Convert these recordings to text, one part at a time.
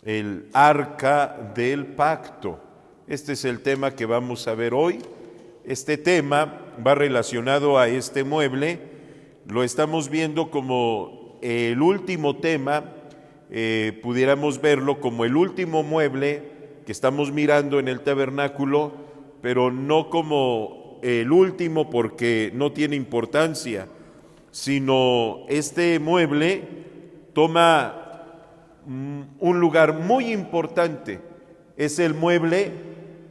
el arca del pacto. Este es el tema que vamos a ver hoy. Este tema va relacionado a este mueble. Lo estamos viendo como el último tema, pudiéramos verlo como el último mueble que estamos mirando en el tabernáculo, pero no como el último porque no tiene importancia, sino este mueble toma un lugar muy importante. Es el mueble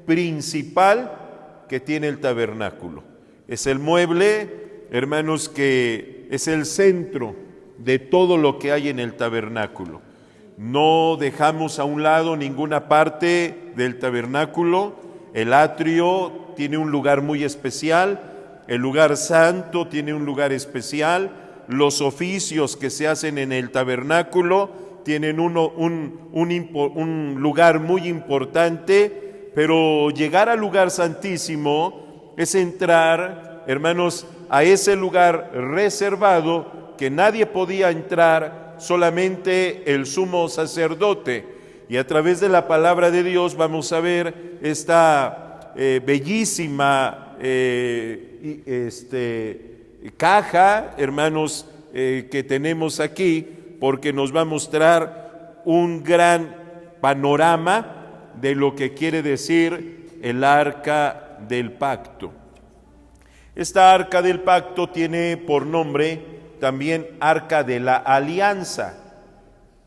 principal que tiene el tabernáculo. Es el mueble, hermanos, que es el centro de todo lo que hay en el tabernáculo. No dejamos a un lado ninguna parte del tabernáculo. El atrio tiene un lugar muy especial, el lugar santo tiene un lugar especial, los oficios que se hacen en el tabernáculo tienen un lugar muy importante, pero llegar al lugar santísimo es entrar, hermanos, a ese lugar reservado que nadie podía entrar, solamente el sumo sacerdote. Y a través de la palabra de Dios vamos a ver esta bellísima caja, hermanos, que tenemos aquí, porque nos va a mostrar un gran panorama de lo que quiere decir el arca del pacto. Esta arca del pacto tiene por nombre también arca de la alianza.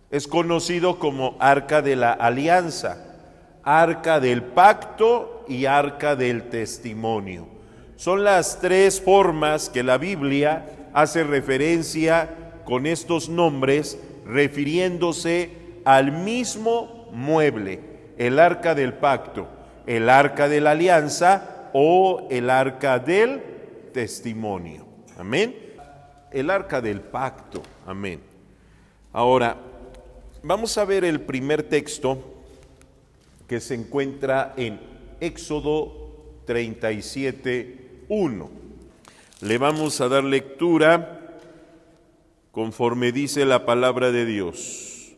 Es conocido como arca de la alianza, arca del pacto y arca del testimonio. Son las tres formas que la Biblia hace referencia con estos nombres, refiriéndose al mismo mueble, el arca del pacto, el arca de la alianza o el arca del testimonio. Amén. El arca del pacto. Amén. Ahora, vamos a ver el primer texto que se encuentra en Éxodo 37:1. Le vamos a dar lectura conforme dice la palabra de Dios.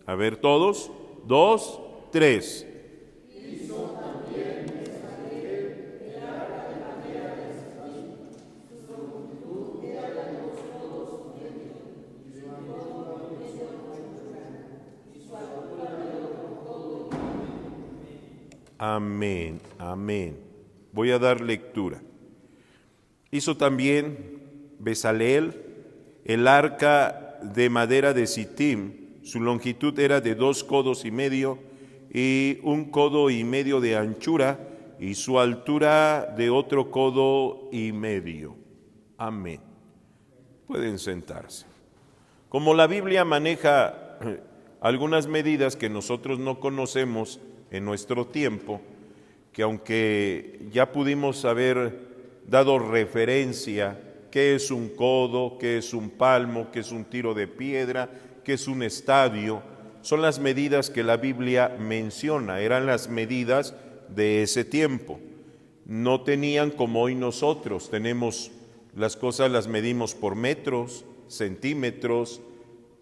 A ver todos, 2, 3. Amén, amén. Voy a dar lectura. Hizo también Bezaleel el arca de madera de Sittim. Su longitud era de 2 codos y medio y 1 codo y medio de anchura, y su altura de otro codo y medio. Amén. Pueden sentarse. Como la Biblia maneja algunas medidas que nosotros no conocemos en nuestro tiempo, que aunque ya pudimos haber dado referencia, qué es un codo, qué es un palmo, qué es un tiro de piedra, qué es un estadio, son las medidas que la Biblia menciona, eran las medidas de ese tiempo. No tenían como hoy nosotros, tenemos las cosas, las medimos por metros, centímetros,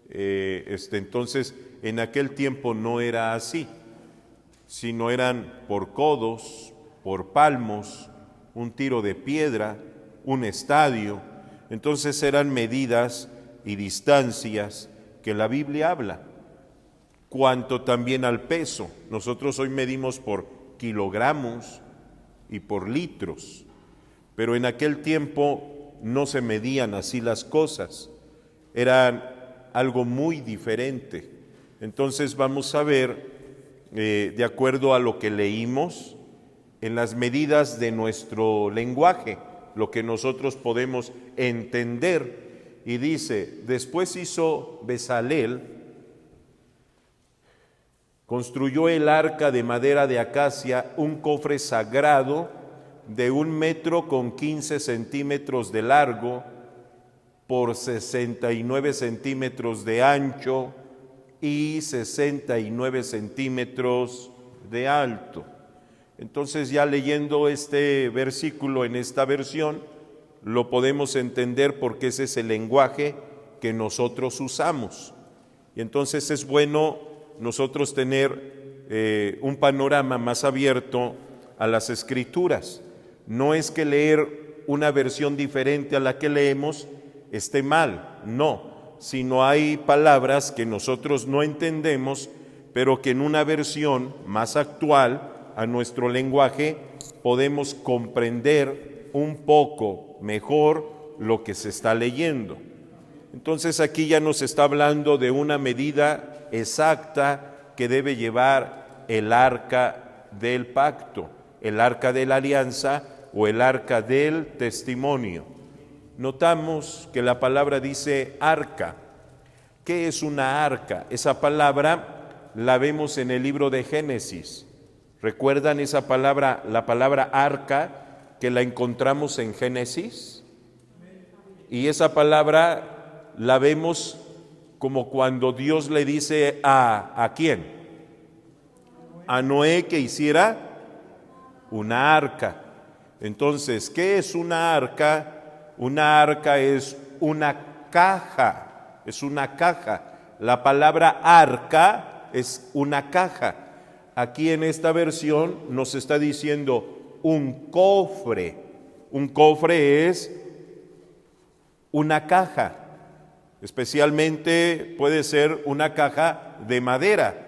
entonces en aquel tiempo no era así, sino eran por codos, por palmos, un tiro de piedra, un estadio. Entonces eran medidas y distancias que la Biblia habla. Cuanto también al peso, nosotros hoy medimos por kilogramos y por litros, pero en aquel tiempo no se medían así las cosas, eran algo muy diferente. Entonces vamos a ver, de acuerdo a lo que leímos, en las medidas de nuestro lenguaje, lo que nosotros podemos entender. Y dice, después hizo Bezaleel, construyó el arca de madera de acacia, un cofre sagrado de 1,15 metros de largo por 69 centímetros de ancho y 69 centímetros de alto. Entonces, ya leyendo este versículo en esta versión, lo podemos entender porque ese es el lenguaje que nosotros usamos. Y entonces es bueno nosotros tener un panorama más abierto a las Escrituras. No es que leer una versión diferente a la que leemos esté mal, no, sino hay palabras que nosotros no entendemos, pero que en una versión más actual a nuestro lenguaje podemos comprender un poco mejor lo que se está leyendo. Entonces aquí ya nos está hablando de una medida exacta que debe llevar el arca del pacto, el arca de la alianza o el arca del testimonio. Notamos que la palabra dice arca. ¿Qué es una arca? Esa palabra la vemos en el libro de Génesis. ¿Recuerdan esa palabra, la palabra arca, que la encontramos en Génesis? Y esa palabra la vemos como cuando Dios le dice ¿a quién? A Noé que hiciera una arca. Entonces, ¿qué es una arca? Una arca es una caja, es una caja. La palabra arca es una caja. Aquí en esta versión nos está diciendo un cofre. Un cofre es una caja, especialmente puede ser una caja de madera.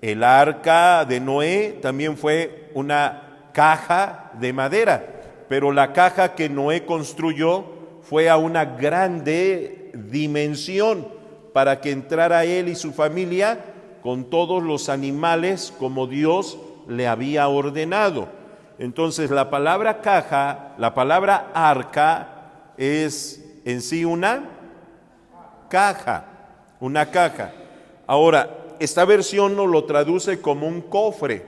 El arca de Noé también fue una caja de madera, pero la caja que Noé construyó fue a una grande dimensión para que entrara él y su familia con todos los animales como Dios le había ordenado. Entonces la palabra caja, la palabra arca es en sí una caja, una caja. Ahora, esta versión nos lo traduce como un cofre,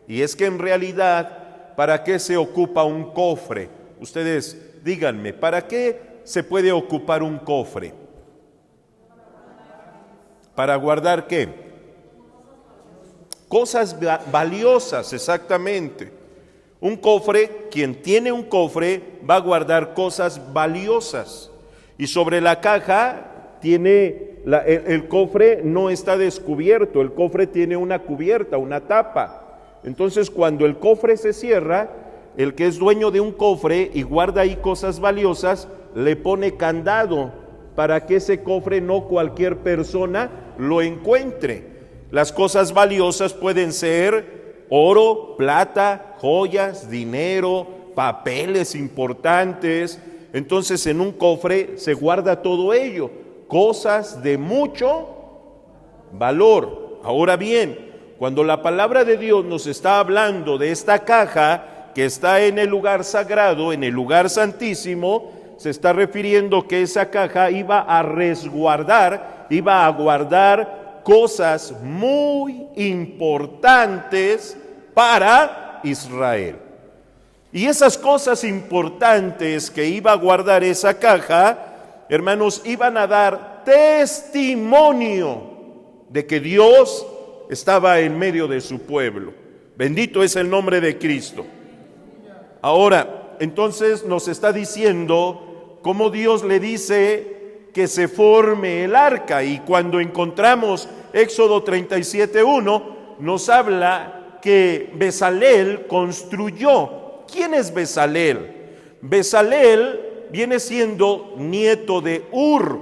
y es que en realidad, ¿para qué se ocupa un cofre? Ustedes díganme, ¿para qué se puede ocupar un cofre? ¿Para guardar qué? Cosas valiosas, exactamente. Un cofre, quien tiene un cofre va a guardar cosas valiosas. Y sobre la caja tiene, el cofre no está descubierto, el cofre tiene una cubierta, una tapa. Entonces cuando el cofre se cierra, el que es dueño de un cofre y guarda ahí cosas valiosas, le pone candado para que ese cofre no cualquier persona lo encuentre. Las cosas valiosas pueden ser oro, plata, joyas, dinero, papeles importantes. Entonces en un cofre se guarda todo ello, cosas de mucho valor. Ahora bien, cuando la palabra de Dios nos está hablando de esta caja que está en el lugar sagrado, en el lugar santísimo, se está refiriendo que esa caja iba a resguardar, iba a guardar cosas muy importantes para Israel. Y esas cosas importantes que iba a guardar esa caja, hermanos, iban a dar testimonio de que Dios estaba en medio de su pueblo. Bendito es el nombre de Cristo. Ahora, entonces nos está diciendo cómo Dios le dice que se forme el arca. Y cuando encontramos Éxodo 37:1, nos habla que Bezalel construyó. ¿Quién es Bezalel? Bezalel viene siendo nieto de Ur.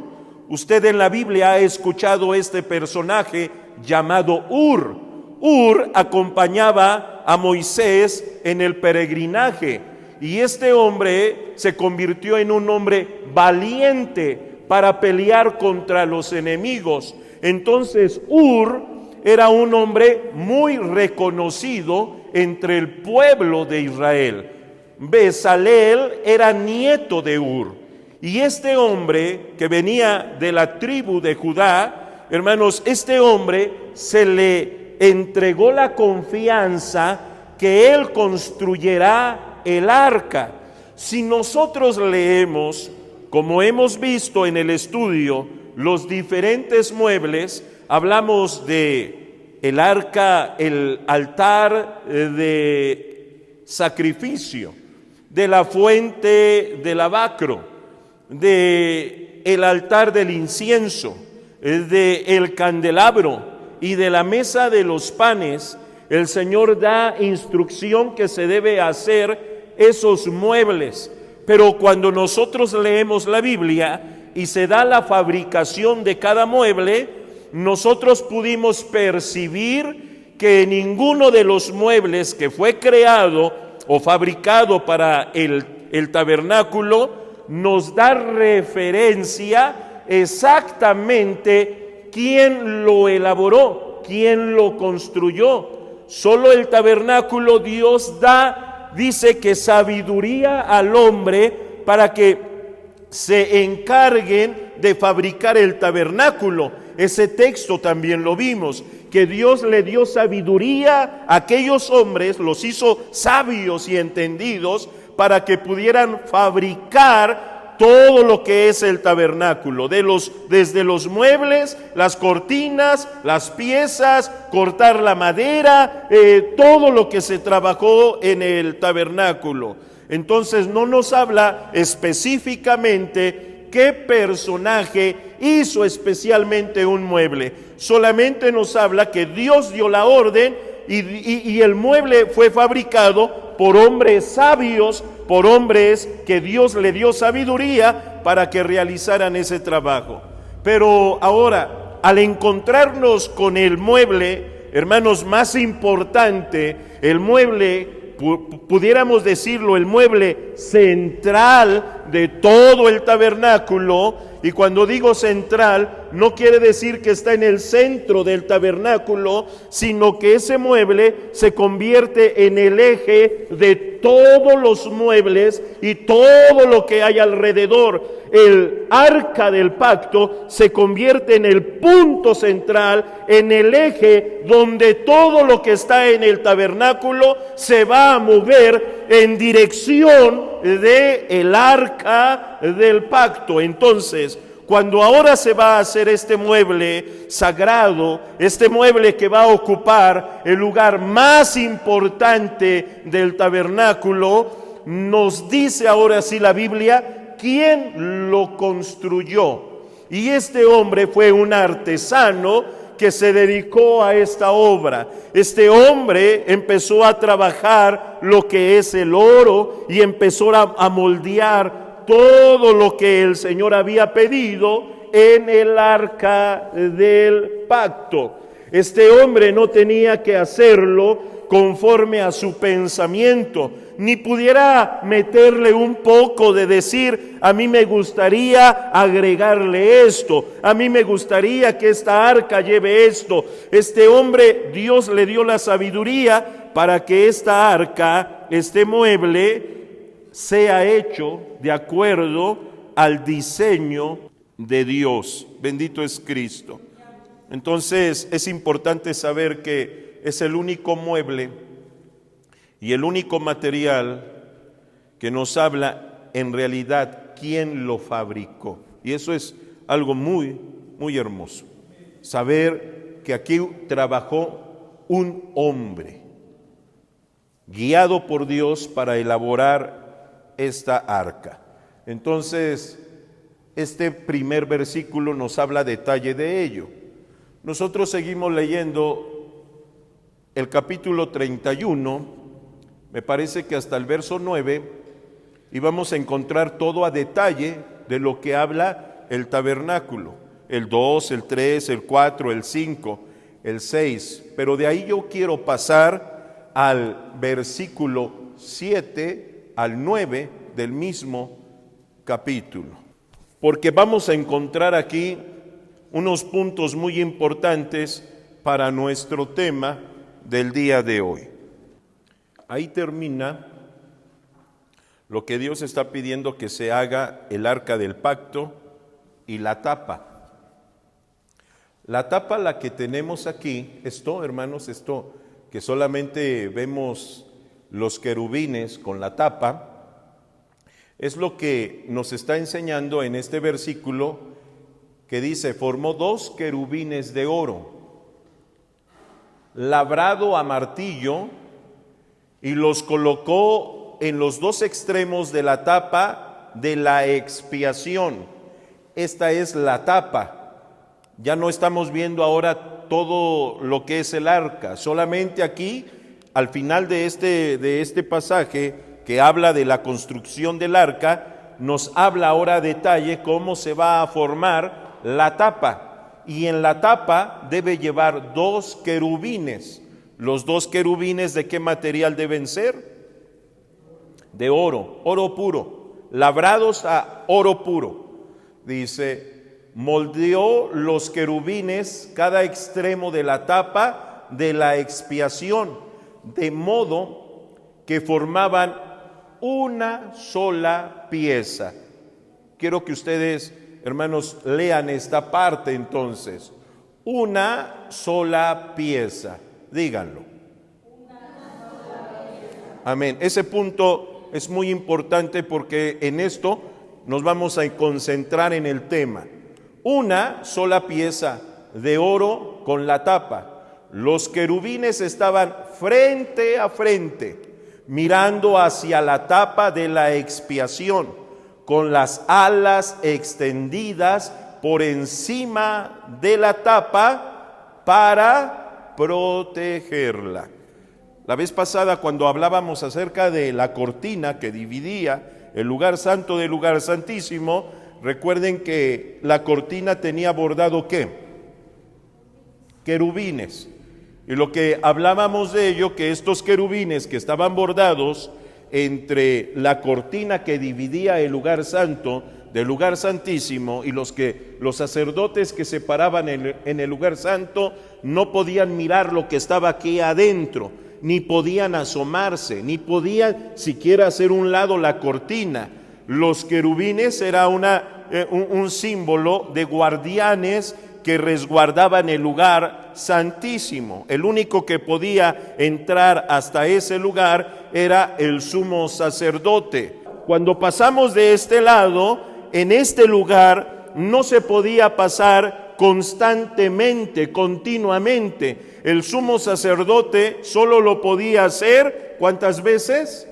Usted en la Biblia ha escuchado este personaje llamado Ur. Ur acompañaba a Moisés en el peregrinaje y este hombre se convirtió en un hombre valiente para pelear contra los enemigos. Entonces Ur era un hombre muy reconocido entre el pueblo de Israel. Bezalel era nieto de Ur. Y este hombre que venía de la tribu de Judá, hermanos, este hombre se le entregó la confianza que él construyerá el arca. Si nosotros leemos, como hemos visto en el estudio, los diferentes muebles, hablamos de el arca, el altar de sacrificio, de la fuente del lavacro, de el altar del incienso, de el candelabro y de la mesa de los panes, el Señor da instrucción que se debe hacer esos muebles. Pero cuando nosotros leemos la Biblia y se da la fabricación de cada mueble, nosotros pudimos percibir que ninguno de los muebles que fue creado o fabricado para el tabernáculo nos da referencia exactamente quién lo elaboró, quién lo construyó. Solo el tabernáculo Dios dice que sabiduría al hombre para que se encarguen de fabricar el tabernáculo. Ese texto también lo vimos, que Dios le dio sabiduría a aquellos hombres, los hizo sabios y entendidos para que pudieran fabricar todo lo que es el tabernáculo, desde los muebles, las cortinas, las piezas, cortar la madera, todo lo que se trabajó en el tabernáculo. Entonces no nos habla específicamente qué personaje hizo especialmente un mueble. Solamente nos habla que Dios dio la orden y el mueble fue fabricado por hombres sabios, por hombres que Dios le dio sabiduría para que realizaran ese trabajo. Pero ahora, al encontrarnos con el mueble, hermanos, más importante, el mueble, pudiéramos decirlo, el mueble central de todo el tabernáculo. Y cuando digo central, no quiere decir que está en el centro del tabernáculo, sino que ese mueble se convierte en el eje de todos los muebles y todo lo que hay alrededor. El arca del pacto se convierte en el punto central, en el eje donde todo lo que está en el tabernáculo se va a mover en dirección de el arca del pacto. Entonces, cuando ahora se va a hacer este mueble sagrado, este mueble que va a ocupar el lugar más importante del tabernáculo, nos dice ahora sí la Biblia quién lo construyó. Y este hombre fue un artesano que se dedicó a esta obra. Este hombre empezó a trabajar lo que es el oro y empezó a moldear todo lo que el Señor había pedido en el arca del pacto. Este hombre no tenía que hacerlo conforme a su pensamiento, ni pudiera meterle un poco de decir, a mí me gustaría agregarle esto, a mí me gustaría que esta arca lleve esto. Este hombre, Dios le dio la sabiduría para que esta arca, este mueble, sea hecho de acuerdo al diseño de Dios. Bendito es Cristo. Entonces es importante saber que es el único mueble y el único material que nos habla en realidad quién lo fabricó. Y eso es algo muy, muy hermoso. Saber que aquí trabajó un hombre guiado por Dios para elaborar esta arca. Entonces, este primer versículo nos habla detalle de ello. Nosotros seguimos leyendo el capítulo 31, me parece que hasta el verso 9, y vamos a encontrar todo a detalle de lo que habla el tabernáculo. El 2, el 3, el 4, el 5, el 6. Pero de ahí yo quiero pasar al versículo 7 al 9 del mismo capítulo, porque vamos a encontrar aquí unos puntos muy importantes para nuestro tema del día de hoy. Ahí termina lo que Dios está pidiendo que se haga el arca del pacto y la tapa. La tapa, la que tenemos aquí, esto, hermanos, esto que solamente vemos los querubines con la tapa, es lo que nos está enseñando en este versículo que dice, formó 2 querubines de oro, labrado a martillo, y los colocó en los 2 extremos de la tapa de la expiación. Esta es la tapa. Ya no estamos viendo ahora todo lo que es el arca, solamente aquí, al final de este pasaje que habla de la construcción del arca, nos habla ahora a detalle cómo se va a formar la tapa. Y en la tapa debe llevar 2 querubines. ¿Los 2 querubines de qué material deben ser? De oro, oro puro, labrados a oro puro. Dice, moldeó los querubines cada extremo de la tapa de la expiación, de modo que formaban una sola pieza. Quiero que ustedes, hermanos, lean esta parte entonces. Una sola pieza. Díganlo. Amén. Ese punto es muy importante porque en esto nos vamos a concentrar en el tema. Una sola pieza de oro con la tapa. Los querubines estaban frente a frente, mirando hacia la tapa de la expiación, con las alas extendidas por encima de la tapa para protegerla. La vez pasada, cuando hablábamos acerca de la cortina que dividía el lugar santo del lugar santísimo, recuerden que la cortina tenía bordado ¿qué? Querubines. Y lo que hablábamos de ello, que estos querubines que estaban bordados entre la cortina que dividía el lugar santo del lugar santísimo, y los sacerdotes que se paraban en el lugar santo no podían mirar lo que estaba aquí adentro, ni podían asomarse, ni podían siquiera hacer un lado la cortina. Los querubines era un símbolo de guardianes que resguardaban el lugar santísimo. El único que podía entrar hasta ese lugar era el sumo sacerdote. Cuando pasamos de este lado, en este lugar no se podía pasar constantemente, continuamente. El sumo sacerdote solo lo podía hacer, ¿cuántas veces?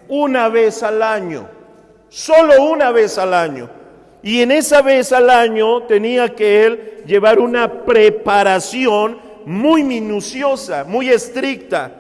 Una vez al año, solo una vez al año. Y en esa vez al año tenía que él llevar una preparación muy minuciosa, muy estricta.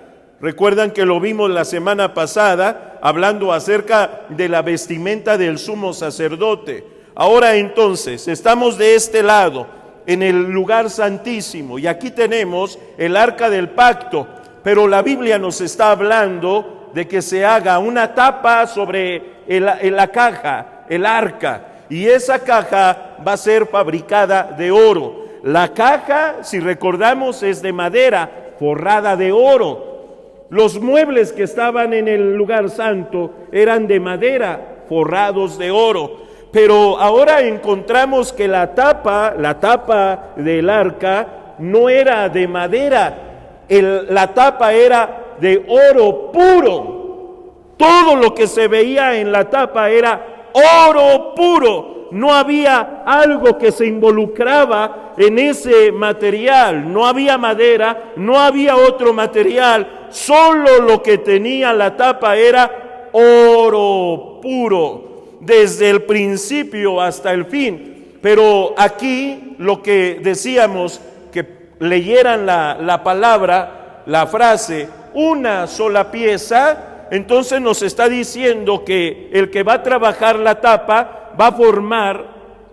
Recuerdan que lo vimos la semana pasada, hablando acerca de la vestimenta del sumo sacerdote. Ahora entonces, estamos de este lado, en el lugar santísimo, y aquí tenemos el arca del pacto, pero la Biblia nos está hablando de que se haga una tapa sobre la caja, el arca, y esa caja va a ser fabricada de oro. La caja, si recordamos, es de madera forrada de oro. Los muebles que estaban en el lugar santo eran de madera forrados de oro. Pero ahora encontramos que la tapa del arca no era de madera, la tapa era de oro puro. Todo lo que se veía en la tapa era oro puro. No había algo que se involucraba en ese material, no había madera, no había otro material, solo lo que tenía la tapa era oro puro. Desde el principio hasta el fin. Pero aquí lo que decíamos, que leyeran la palabra, la frase, una sola pieza, entonces nos está diciendo que el que va a trabajar la tapa va a formar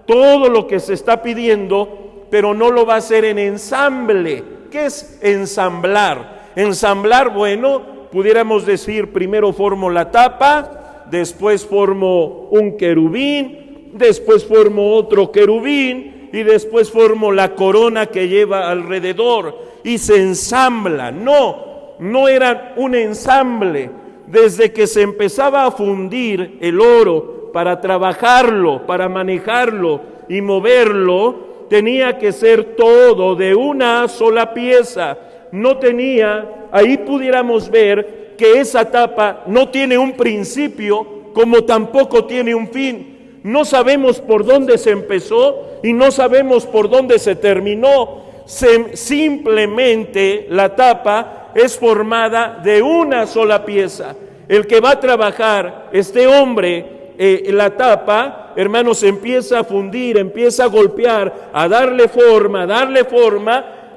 todo lo que se está pidiendo, pero no lo va a hacer en ensamble. ¿Qué es ensamblar? Ensamblar, bueno, pudiéramos decir, primero formo la tapa, después formo un querubín, después formo otro querubín y después formo la corona que lleva alrededor y se ensambla. No era un ensamble. Desde que se empezaba a fundir el oro para trabajarlo, para manejarlo y moverlo, tenía que ser todo de una sola pieza. No tenía, ahí pudiéramos ver que esa tapa no tiene un principio, como tampoco tiene un fin. No sabemos por dónde se empezó y no sabemos por dónde se terminó. Simplemente la tapa es formada de una sola pieza. El que va a trabajar, este hombre, la tapa, hermanos, empieza a fundir, empieza a golpear, a darle forma,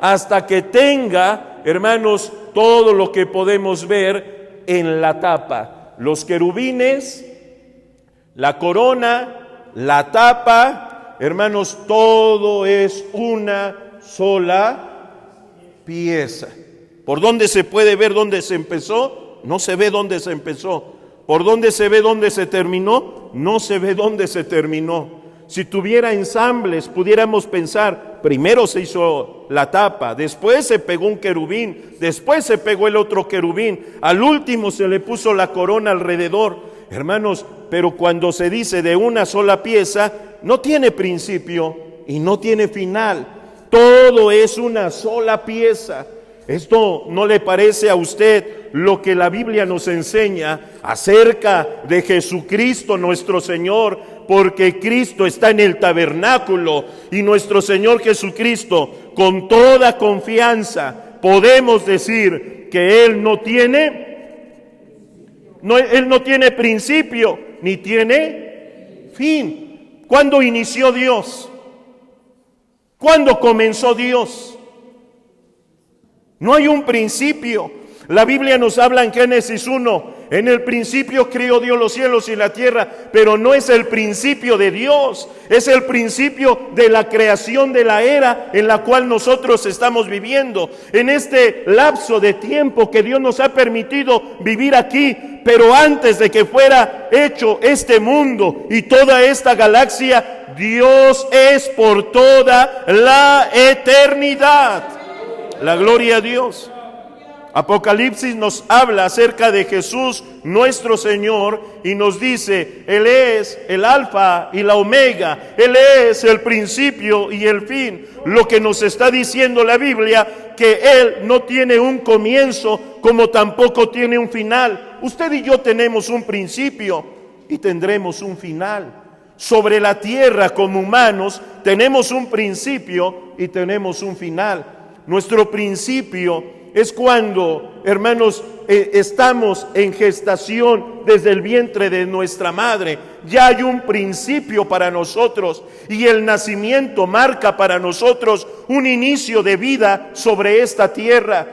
hasta que tenga, hermanos, todo lo que podemos ver en la tapa. Los querubines, la corona, la tapa, hermanos, todo es una sola pieza. ¿Por dónde se puede ver dónde se empezó? No se ve dónde se empezó. ¿Por dónde se ve dónde se terminó? No se ve dónde se terminó. Si tuviera ensambles, pudiéramos pensar, primero se hizo la tapa, después se pegó un querubín, después se pegó el otro querubín, al último se le puso la corona alrededor. Hermanos, pero cuando se dice de una sola pieza, no tiene principio y no tiene final. Todo es una sola pieza. ¿Esto no le parece a usted lo que la Biblia nos enseña acerca de Jesucristo nuestro Señor? Porque Cristo está en el tabernáculo y nuestro Señor Jesucristo, con toda confianza, podemos decir que Él no tiene principio ni tiene fin. ¿Cuándo inició Dios? ¿Cuándo comenzó Dios? No hay un principio. La Biblia nos habla en Génesis 1, en el principio creó Dios los cielos y la tierra, pero no es el principio de Dios, es el principio de la creación de la era en la cual nosotros estamos viviendo, en este lapso de tiempo que Dios nos ha permitido vivir aquí. Pero antes de que fuera hecho este mundo y toda esta galaxia, Dios es por toda la eternidad. La gloria a Dios. Apocalipsis nos habla acerca de Jesús nuestro Señor y nos dice, Él es el alfa y la omega, Él es el principio y el fin. Lo que nos está diciendo la Biblia, que Él no tiene un comienzo como tampoco tiene un final. Usted y yo tenemos un principio y tendremos un final. Sobre la tierra como humanos tenemos un principio y tenemos un final. Nuestro principio es cuando, hermanos, estamos en gestación desde el vientre de nuestra madre. Ya hay un principio para nosotros y el nacimiento marca para nosotros un inicio de vida sobre esta tierra.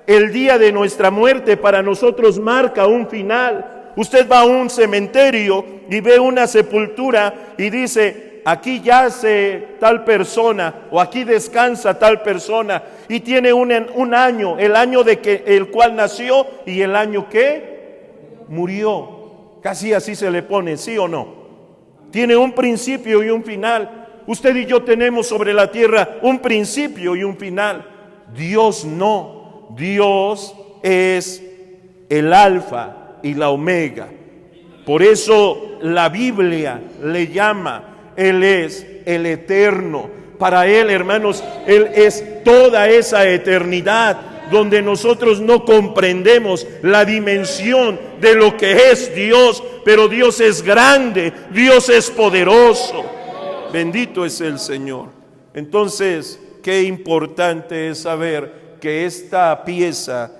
El día de nuestra muerte para nosotros marca un final. Usted va a un cementerio y ve una sepultura y dice, aquí yace tal persona o aquí descansa tal persona, y tiene un año, el año de que el cual nació y el año que murió. Casi así se le pone, ¿sí o no? Tiene un principio y un final. Usted y yo tenemos sobre la tierra un principio y un final. Dios no. Dios es el alfa y la omega. Por eso la Biblia le llama, Él es el eterno. Para Él, hermanos, Él es toda esa eternidad donde nosotros no comprendemos la dimensión de lo que es Dios, pero Dios es grande, Dios es poderoso. Bendito es el Señor. Entonces, qué importante es saber que esta pieza,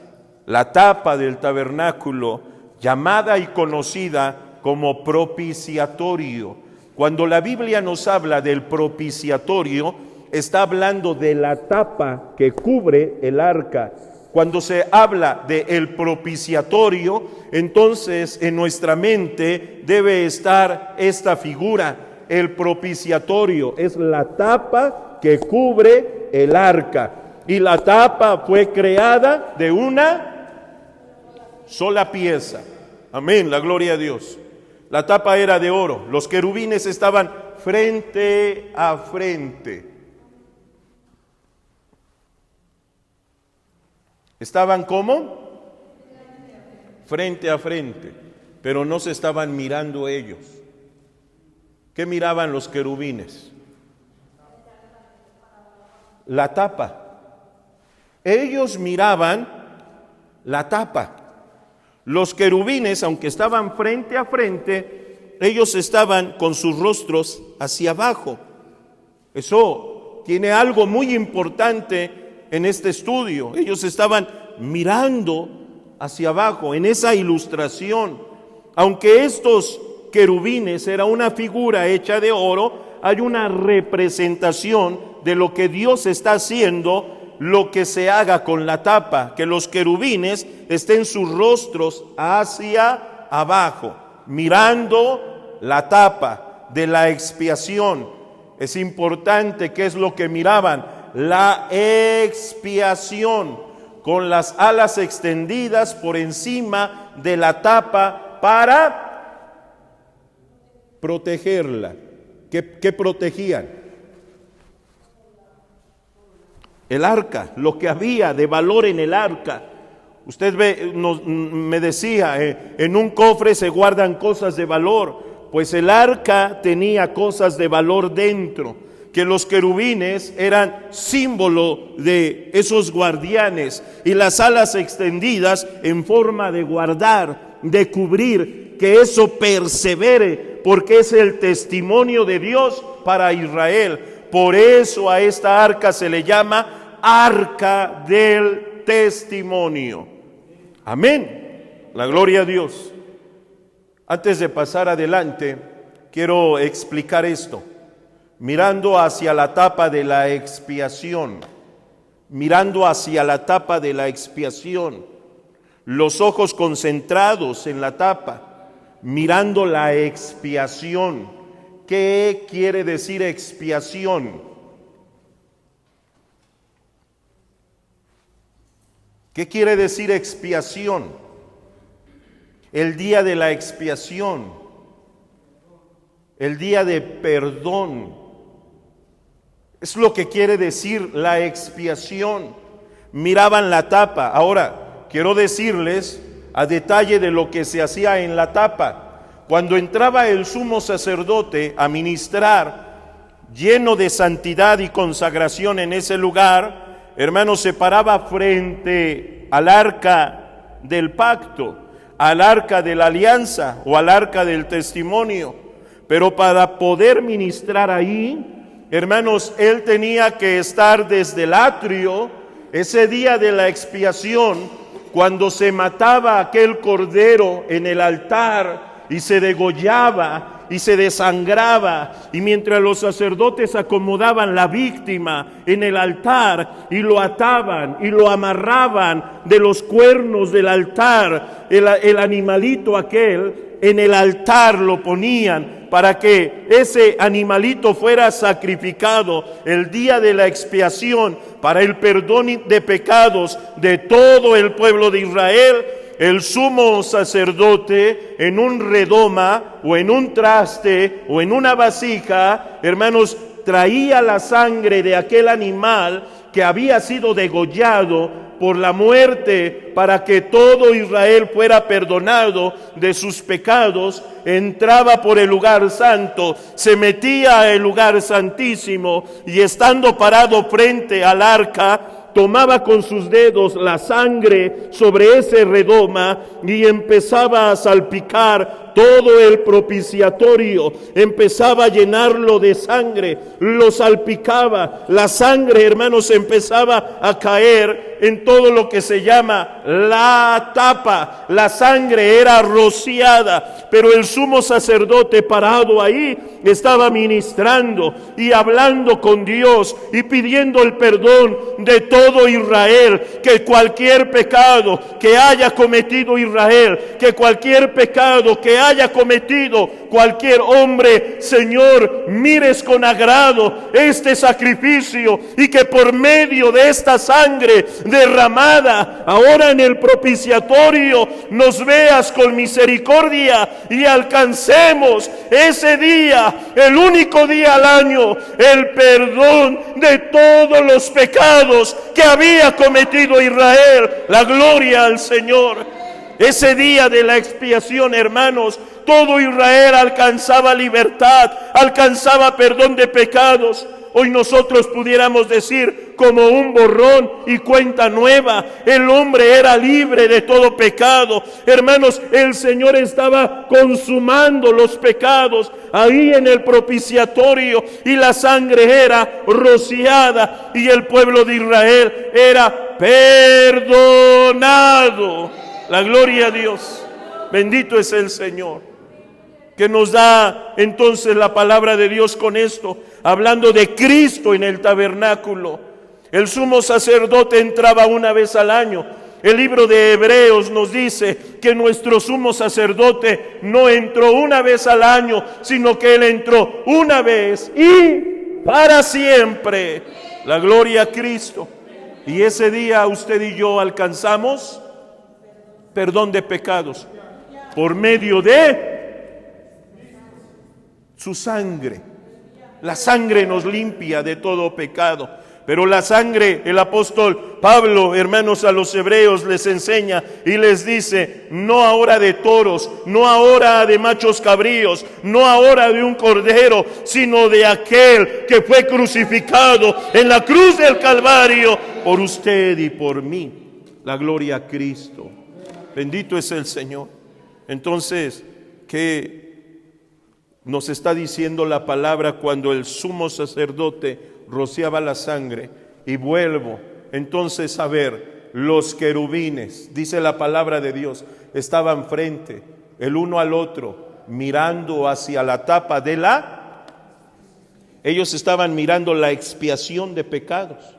la tapa del tabernáculo, llamada y conocida como propiciatorio. Cuando la Biblia nos habla del propiciatorio, está hablando de la tapa que cubre el arca. Cuando se habla del propiciatorio, entonces en nuestra mente debe estar esta figura. El propiciatorio es la tapa que cubre el arca. Y la tapa fue creada de una sola pieza. Amén, la gloria a Dios. La tapa era de oro. Los querubines estaban frente a frente. ¿Estaban cómo? Frente a frente. Pero no se estaban mirando ellos. ¿Qué miraban los querubines? La tapa. Ellos miraban la tapa. Los querubines, aunque estaban frente a frente, ellos estaban con sus rostros hacia abajo. Eso tiene algo muy importante en este estudio. Ellos estaban mirando hacia abajo en esa ilustración. Aunque estos querubines era una figura hecha de oro, hay una representación de lo que Dios está haciendo, lo que se haga con la tapa, que los querubines estén sus rostros hacia abajo, mirando la tapa de la expiación. Es importante, ¿qué es lo que miraban? La expiación, con las alas extendidas por encima de la tapa para protegerla. ¿Qué protegían? El arca, lo que había de valor en el arca. Usted ve, me decía, en un cofre se guardan cosas de valor. Pues el arca tenía cosas de valor dentro, que los querubines eran símbolo de esos guardianes, y las alas extendidas en forma de guardar, de cubrir, que eso persevere, porque es el testimonio de Dios para Israel. Por eso a esta arca se le llama arca del testimonio. Amén. La gloria a Dios. Antes de pasar adelante, quiero explicar esto. Mirando hacia la tapa de la expiación, mirando hacia la tapa de la expiación, los ojos concentrados en la tapa, mirando la expiación. ¿Qué quiere decir expiación? ¿Qué quiere decir expiación? El día de la expiación, el día de perdón, es lo que quiere decir la expiación. Miraban la tapa. Ahora, quiero decirles a detalle de lo que se hacía en la tapa. Cuando entraba el sumo sacerdote a ministrar, lleno de santidad y consagración en ese lugar, hermanos, se paraba frente al arca del pacto, al arca de la alianza o al arca del testimonio. Pero para poder ministrar ahí, hermanos, él tenía que estar desde el atrio. Ese día de la expiación, cuando se mataba aquel cordero en el altar y se degollaba y se desangraba, y mientras los sacerdotes acomodaban la víctima en el altar y lo ataban y lo amarraban de los cuernos del altar, el animalito aquel, en el altar lo ponían para que ese animalito fuera sacrificado el día de la expiación para el perdón de pecados de todo el pueblo de Israel. El sumo sacerdote, en un redoma o en un traste o en una vasija, hermanos, traía la sangre de aquel animal que había sido degollado por la muerte, para que todo Israel fuera perdonado de sus pecados. Entraba por el lugar santo, se metía al lugar santísimo, y estando parado frente al arca, tomaba con sus dedos la sangre sobre ese redoma y empezaba a salpicar todo el propiciatorio, empezaba a llenarlo de sangre, lo salpicaba, la sangre, hermanos, empezaba a caer en todo lo que se llama la tapa. La sangre era rociada, pero el sumo sacerdote parado ahí estaba ministrando y hablando con Dios y pidiendo el perdón de todo Israel, que cualquier pecado que haya cometido Israel, que cualquier pecado que haya cometido cualquier hombre, Señor, mires con agrado este sacrificio, y que por medio de esta sangre derramada ahora en el propiciatorio nos veas con misericordia y alcancemos ese día, el único día al año, el perdón de todos los pecados que había cometido Israel. La gloria al Señor. Ese día de la expiación, hermanos, todo Israel alcanzaba libertad, alcanzaba perdón de pecados. Hoy nosotros pudiéramos decir, como un borrón y cuenta nueva, el hombre era libre de todo pecado. Hermanos, el Señor estaba consumando los pecados ahí en el propiciatorio, y la sangre era rociada, y el pueblo de Israel era perdonado. La gloria a Dios. Bendito es el Señor. que nos da entonces la palabra de Dios con esto, hablando de Cristo en el tabernáculo. El sumo sacerdote entraba una vez al año. El libro de Hebreos nos dice que nuestro sumo sacerdote no entró una vez al año, sino que él entró una vez y para siempre. La gloria a Cristo. Y ese día usted y yo alcanzamos perdón de pecados por medio de su sangre. La sangre nos limpia de todo pecado. Pero la sangre, el apóstol Pablo, hermanos, a los hebreos les enseña y les dice: no ahora de toros, no ahora de machos cabríos, no ahora de un cordero, sino de aquel que fue crucificado en la cruz del Calvario por usted y por mí. La gloria a Cristo. Bendito es el Señor. Entonces, ¿qué nos está diciendo la palabra cuando el sumo sacerdote rociaba la sangre? Y vuelvo entonces a ver, los querubines, dice la palabra de Dios, estaban frente el uno al otro, mirando hacia la tapa de ellos estaban mirando la expiación de pecados.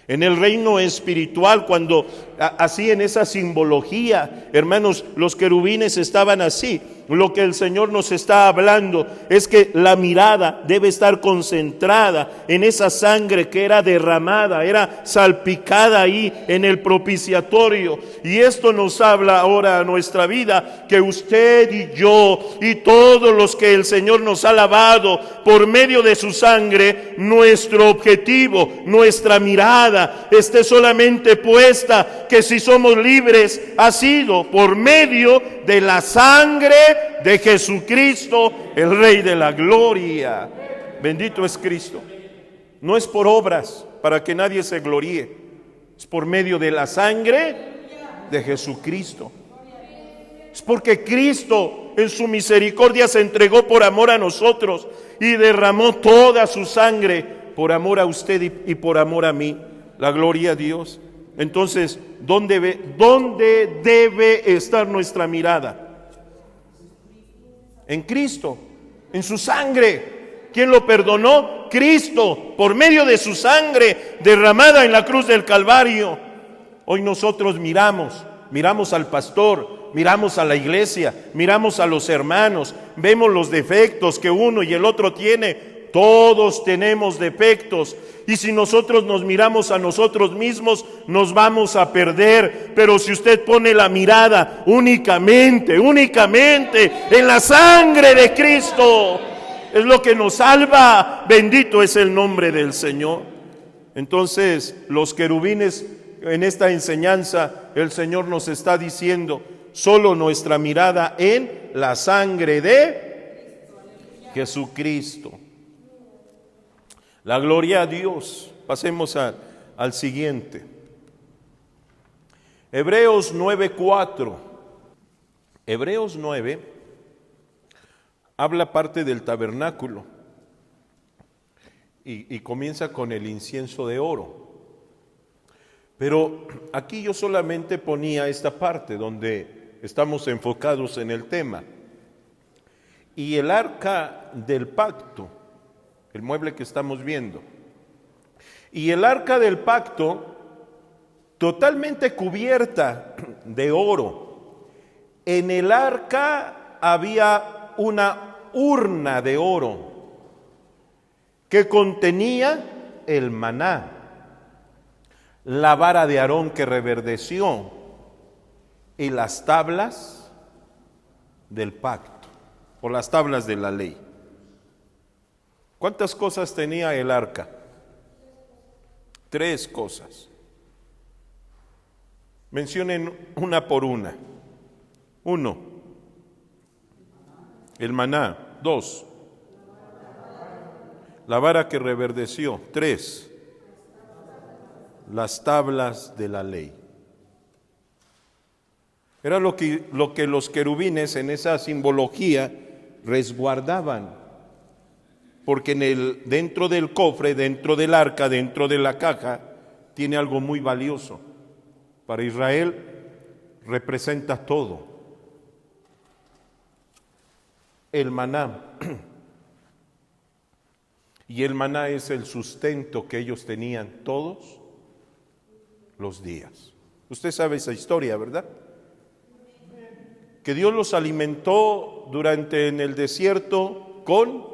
En el reino espiritual, cuando así en esa simbología, hermanos, los querubines estaban así. Lo que el Señor nos está hablando es que la mirada debe estar concentrada en esa sangre que era derramada, era salpicada ahí en el propiciatorio. Y esto nos habla ahora a nuestra vida, que usted y yo y todos los que el Señor nos ha lavado por medio de su sangre, nuestro objetivo, nuestra mirada esté solamente puesta que si somos libres ha sido por medio de la sangre de Jesucristo, el Rey de la gloria. Bendito es Cristo. No es por obras para que nadie se gloríe, es por medio de la sangre de Jesucristo. Es porque Cristo en su misericordia se entregó por amor a nosotros y derramó toda su sangre por amor a usted y por amor a mí. La gloria a Dios. Entonces, ¿dónde debe estar nuestra mirada? En Cristo, en su sangre. ¿Quién lo perdonó? Cristo, por medio de su sangre derramada en la cruz del Calvario. Hoy nosotros miramos al pastor, miramos a la iglesia, miramos a los hermanos, vemos los defectos que uno y el otro tiene. Todos tenemos defectos, y si nosotros nos miramos a nosotros mismos, nos vamos a perder. Pero si usted pone la mirada únicamente en la sangre de Cristo, es lo que nos salva. Bendito es el nombre del Señor. Entonces, los querubines, en esta enseñanza, el Señor nos está diciendo: solo nuestra mirada en la sangre de Jesucristo. La gloria a Dios. Pasemos al siguiente. Hebreos 9:4. Hebreos 9 habla parte del tabernáculo y comienza con el incienso de oro. Pero aquí yo solamente ponía esta parte donde estamos enfocados en el tema. Y el arca del pacto, el mueble que estamos viendo, y el arca del pacto totalmente cubierta de oro. En el arca había una urna de oro que contenía el maná, la vara de Aarón que reverdeció y las tablas del pacto, o las tablas de la ley. ¿Cuántas cosas tenía el arca? 3 cosas. Mencionen una por una. 1, el maná. 2, la vara que reverdeció. 3, las tablas de la ley. Era lo que los querubines en esa simbología resguardaban. Porque dentro del cofre, dentro del arca, dentro de la caja, tiene algo muy valioso. Para Israel representa todo. el maná. Y el maná es el sustento que ellos tenían todos los días. Usted sabe esa historia, ¿verdad? Que Dios los alimentó durante en el desierto con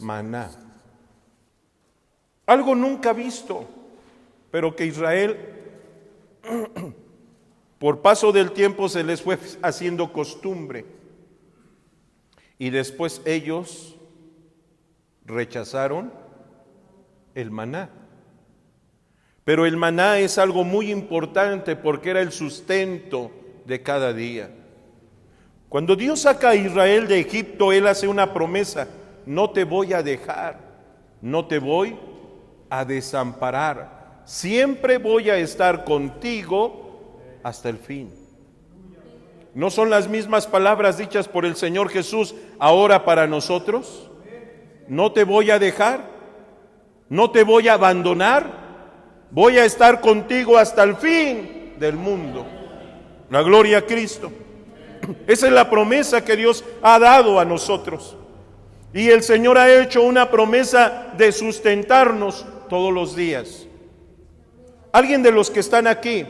maná. Algo nunca visto, pero que Israel, por paso del tiempo, se les fue haciendo costumbre. Y después ellos rechazaron el maná. Pero el maná es algo muy importante porque era el sustento de cada día. Cuando Dios saca a Israel de Egipto, Él hace una promesa: no te voy a dejar, no te voy a desamparar, siempre voy a estar contigo hasta el fin. ¿No son las mismas palabras dichas por el Señor Jesús ahora para nosotros? No te voy a dejar, no te voy a abandonar, voy a estar contigo hasta el fin del mundo. La gloria a Cristo. Esa es la promesa que Dios ha dado a nosotros. Y el Señor ha hecho una promesa de sustentarnos todos los días. ¿Alguien de los que están aquí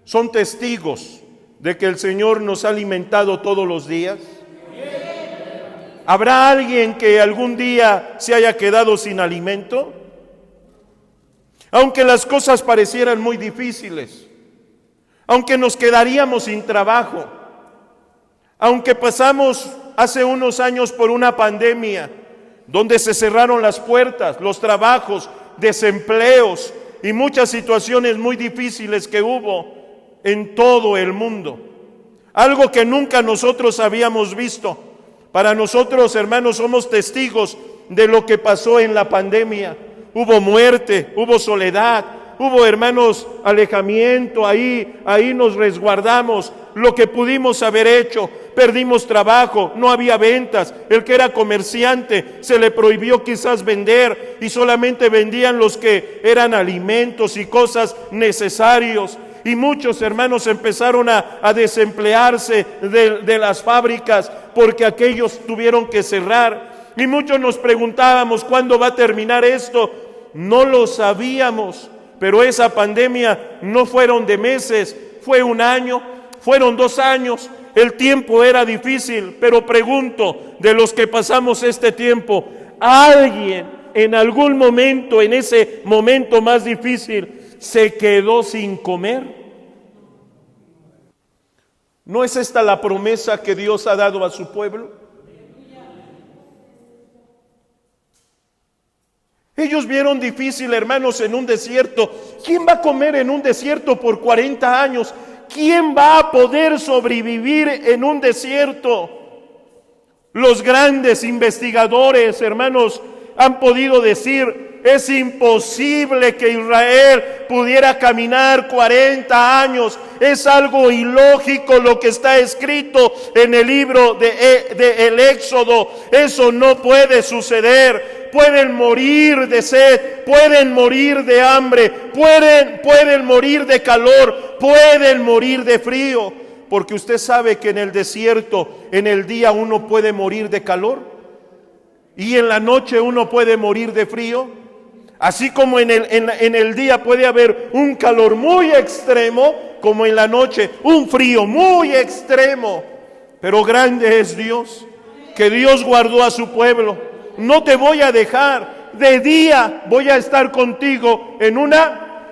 son testigos de que el Señor nos ha alimentado todos los días? ¿Habrá alguien que algún día se haya quedado sin alimento? Aunque las cosas parecieran muy difíciles, aunque nos quedaríamos sin trabajo, aunque pasamos hace unos años por una pandemia donde se cerraron las puertas, los trabajos, desempleos y muchas situaciones muy difíciles que hubo en todo el mundo, algo que nunca nosotros habíamos visto. Para nosotros, hermanos, somos testigos de lo que pasó en la pandemia. Hubo muerte, hubo soledad, hubo, hermanos, alejamiento, ahí nos resguardamos lo que pudimos haber hecho. Perdimos trabajo, no había ventas, el que era comerciante se le prohibió quizás vender y solamente vendían los que eran alimentos y cosas necesarios. Y muchos hermanos empezaron a desemplearse de las fábricas porque aquellos tuvieron que cerrar. Y muchos nos preguntábamos, ¿cuándo va a terminar esto? No lo sabíamos, pero esa pandemia no fueron de meses, fue un año, fueron 2 años. El tiempo era difícil, pero pregunto, de los que pasamos este tiempo, ¿alguien en algún momento, en ese momento más difícil, se quedó sin comer? ¿No es esta la promesa que Dios ha dado a su pueblo? Ellos vieron difícil, hermanos, en un desierto. ¿Quién va a comer en un desierto por 40 años? ¿Quién va a poder sobrevivir en un desierto? Los grandes investigadores, hermanos, han podido decir: es imposible que Israel pudiera caminar 40 años. Es algo ilógico lo que está escrito en el libro de el Éxodo. Eso no puede suceder. Pueden morir de sed, pueden morir de hambre, pueden morir de calor, pueden morir de frío. Porque usted sabe que en el desierto, en el día uno puede morir de calor y en la noche uno puede morir de frío. Así como en el día puede haber un calor muy extremo, como en la noche un frío muy extremo. Pero grande es Dios, que Dios guardó a su pueblo. No te voy a dejar, de día voy a estar contigo en una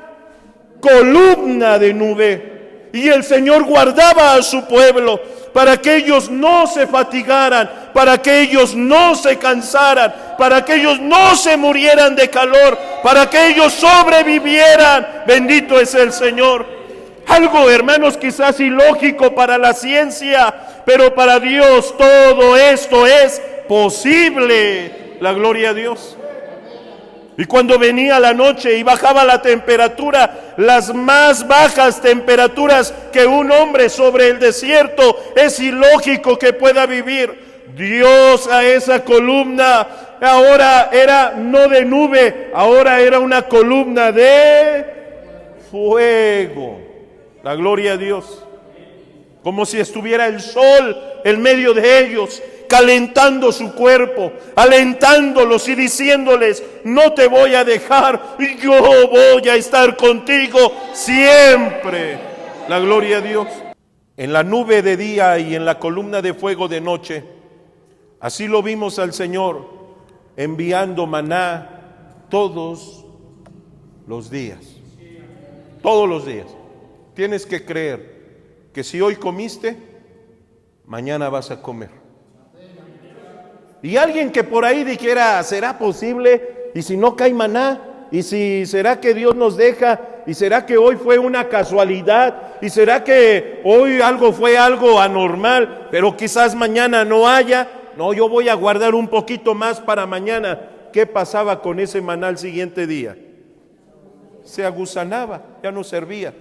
columna de nube. Y el Señor guardaba a su pueblo para que ellos no se fatigaran, para que ellos no se cansaran, para que ellos no se murieran de calor, para que ellos sobrevivieran. Bendito es el Señor. Algo, hermanos, quizás ilógico para la ciencia, pero para Dios todo esto es posible. La gloria a Dios. Y cuando venía la noche y bajaba la temperatura, las más bajas temperaturas que un hombre sobre el desierto, es ilógico que pueda vivir. Dios a esa columna ahora era no de nube, ahora era una columna de fuego. La gloria a Dios. Como si estuviera el sol en medio de ellos. calentando su cuerpo, alentándolos y diciéndoles: no te voy a dejar, yo voy a estar contigo siempre. La gloria a Dios. En la nube de día y en la columna de fuego de noche, así lo vimos al Señor enviando maná todos los días. Todos los días. Tienes que creer que si hoy comiste, mañana vas a comer. Y alguien que por ahí dijera: ¿será posible? ¿Y si no cae maná? ¿Y si será que Dios nos deja? ¿Y será que hoy fue una casualidad? ¿Y será que hoy fue algo anormal, pero quizás mañana no haya? No, yo voy a guardar un poquito más para mañana. ¿Qué pasaba con ese maná al siguiente día? Se agusanaba, ya no servía.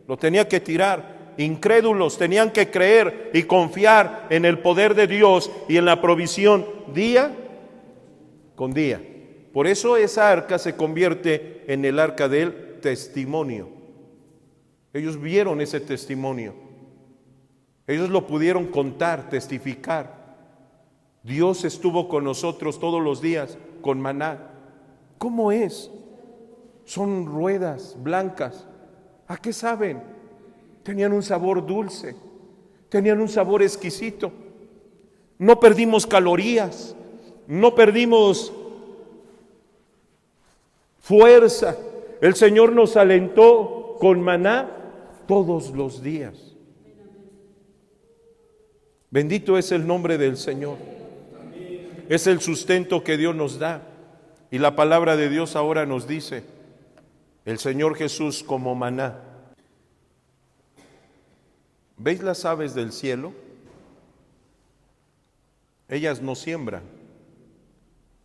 Lo tenía que tirar. Incrédulos tenían que creer y confiar en el poder de Dios y en la provisión día con día. Por eso esa arca se convierte en el arca del testimonio. Ellos vieron ese testimonio. Ellos lo pudieron contar, testificar. Dios estuvo con nosotros todos los días con maná. ¿Cómo es? Son ruedas blancas. ¿A qué saben? Tenían un sabor dulce, tenían un sabor exquisito. No perdimos calorías, no perdimos fuerza. El Señor nos alentó con maná todos los días. Bendito es el nombre del Señor. Es el sustento que Dios nos da. Y la palabra de Dios ahora nos dice: el Señor Jesús como maná. ¿Veis las aves del cielo? Ellas no siembran,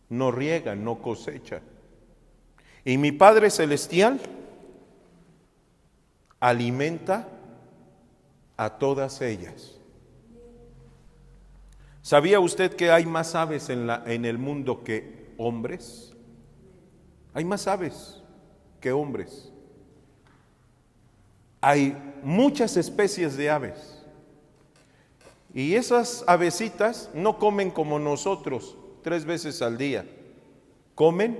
no riegan, no cosechan. Y mi Padre Celestial alimenta a todas ellas. ¿Sabía usted que hay más aves en el mundo que hombres? Hay más aves que hombres. Hay muchas especies de aves. Y esas avecitas no comen como nosotros 3 veces al día. Comen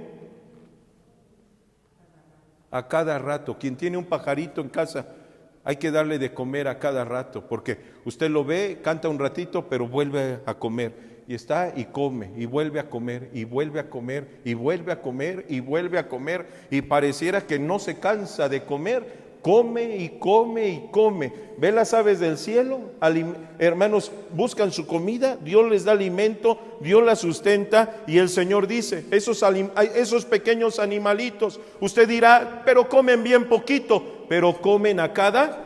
a cada rato. Quien tiene un pajarito en casa, hay que darle de comer a cada rato, porque usted lo ve, canta un ratito, pero vuelve a comer. Y está y come, y vuelve a comer, y vuelve a comer, y vuelve a comer, y vuelve a comer, y pareciera que no se cansa de comer. Come y come y come. ¿Ve las aves del cielo? Hermanos, buscan su comida, Dios les da alimento, Dios las sustenta, y el Señor dice: esos pequeños animalitos, usted dirá, pero comen bien poquito, pero comen a cada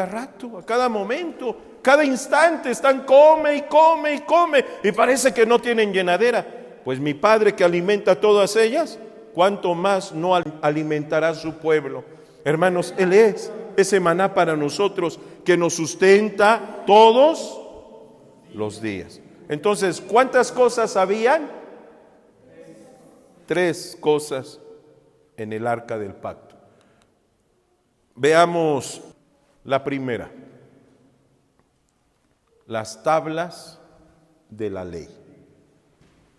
rato, a cada momento, cada instante están come y come y come, y parece que no tienen llenadera. Pues mi Padre que alimenta a todas ellas, ¿cuánto más no alimentará a su pueblo? Hermanos, Él es ese maná para nosotros que nos sustenta todos los días. Entonces, ¿cuántas cosas habían? 3 cosas en el arca del pacto. Veamos la primera: las tablas de la ley.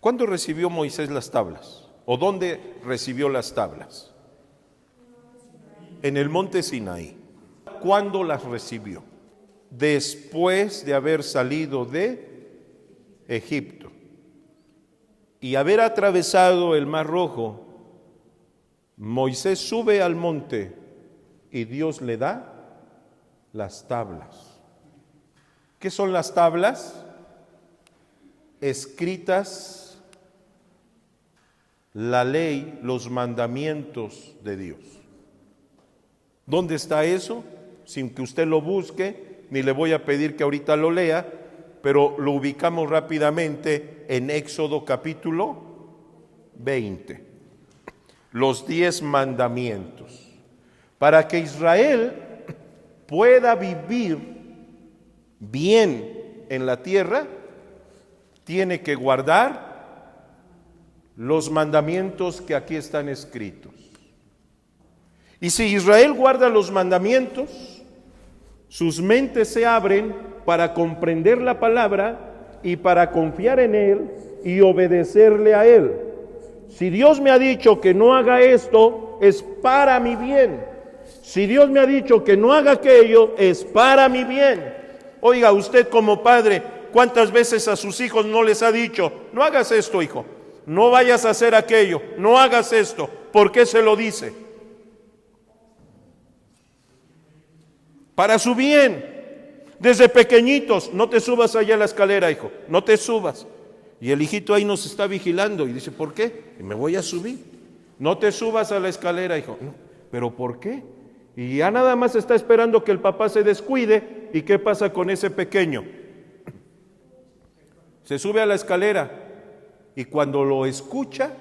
¿Cuándo recibió Moisés las tablas? ¿O dónde recibió las tablas? En el monte Sinaí. ¿Cuándo las recibió? Después de haber salido de Egipto y haber atravesado el Mar Rojo. Moisés sube al monte y Dios le da las tablas. ¿Qué son las tablas? Escritas la ley, los mandamientos de Dios. ¿Dónde está eso? Sin que usted lo busque, ni le voy a pedir que ahorita lo lea, pero lo ubicamos rápidamente en Éxodo capítulo 20. Los 10 mandamientos. Para que Israel pueda vivir bien en la tierra, tiene que guardar los mandamientos que aquí están escritos. Y si Israel guarda los mandamientos, sus mentes se abren para comprender la palabra y para confiar en Él y obedecerle a Él. Si Dios me ha dicho que no haga esto, es para mi bien. Si Dios me ha dicho que no haga aquello, es para mi bien. Oiga, usted como padre, ¿cuántas veces a sus hijos no les ha dicho, no hagas esto, hijo, no vayas a hacer aquello, no hagas esto? ¿Por qué se lo dice? Para su bien. Desde pequeñitos, no te subas allá a la escalera, hijo, no te subas. Y el hijito ahí nos está vigilando y dice, ¿por qué? Me voy a subir. No te subas a la escalera, hijo. No, ¿pero por qué? Y ya nada más está esperando que el papá se descuide. ¿Y qué pasa con ese pequeño? Se sube a la escalera y cuando lo escucha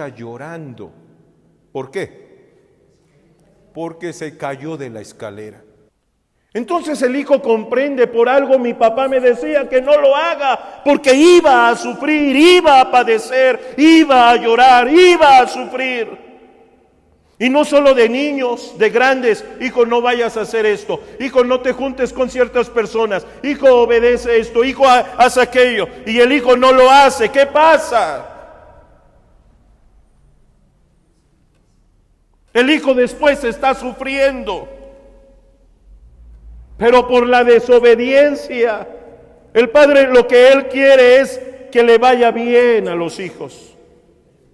llorando. ¿Por qué? Porque se cayó de la escalera. Entonces el hijo comprende, por algo mi papá me decía que no lo haga, porque iba a sufrir, iba a padecer, iba a llorar, iba a sufrir. Y no solo de niños, de grandes, hijo, no vayas a hacer esto, hijo, no te juntes con ciertas personas, hijo, obedece esto, hijo, haz aquello, y el hijo no lo hace. ¿Qué pasa? El hijo después está sufriendo. Pero por la desobediencia, el padre lo que él quiere es que le vaya bien a los hijos.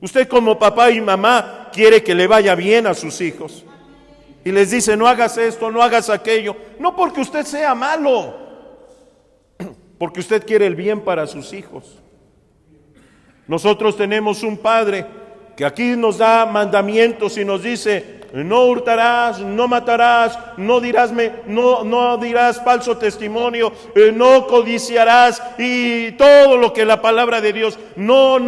Usted como papá y mamá quiere que le vaya bien a sus hijos. Y les dice, no hagas esto, no hagas aquello. No porque usted sea malo, porque usted quiere el bien para sus hijos. Nosotros tenemos un padre que aquí nos da mandamientos y nos dice, no hurtarás, no matarás, no dirás falso testimonio, no codiciarás y todo lo que la palabra de Dios. No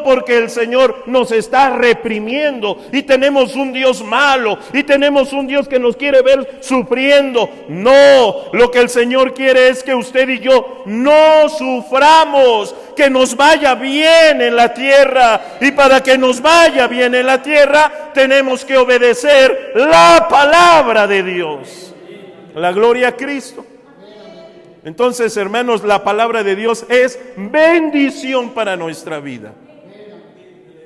porque el Señor nos está reprimiendo y tenemos un Dios malo y tenemos un Dios que nos quiere ver sufriendo. No, lo que el Señor quiere es que usted y yo no suframos, que nos vaya bien en la tierra, y para que nos vaya bien en la tierra tenemos que obedecer la palabra de Dios. La gloria a Cristo. Entonces, hermanos, la palabra de Dios es bendición para nuestra vida.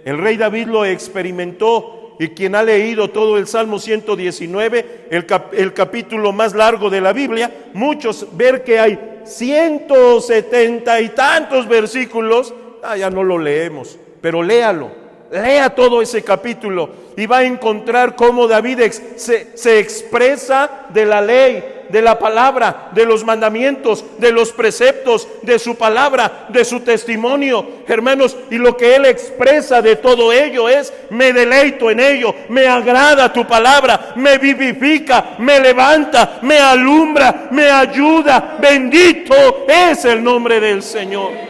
El rey David lo experimentó, y quien ha leído todo el Salmo 119, el capítulo más largo de la Biblia, muchos ver que hay 170 y tantos versículos, ya no lo leemos, pero léalo, lea todo ese capítulo y va a encontrar cómo David se expresa de la ley, de la palabra, de los mandamientos, de los preceptos, de su palabra, de su testimonio, hermanos, y lo que él expresa de todo ello es, me deleito en ello, me agrada tu palabra, me vivifica, me levanta, me alumbra, me ayuda, bendito es el nombre del Señor.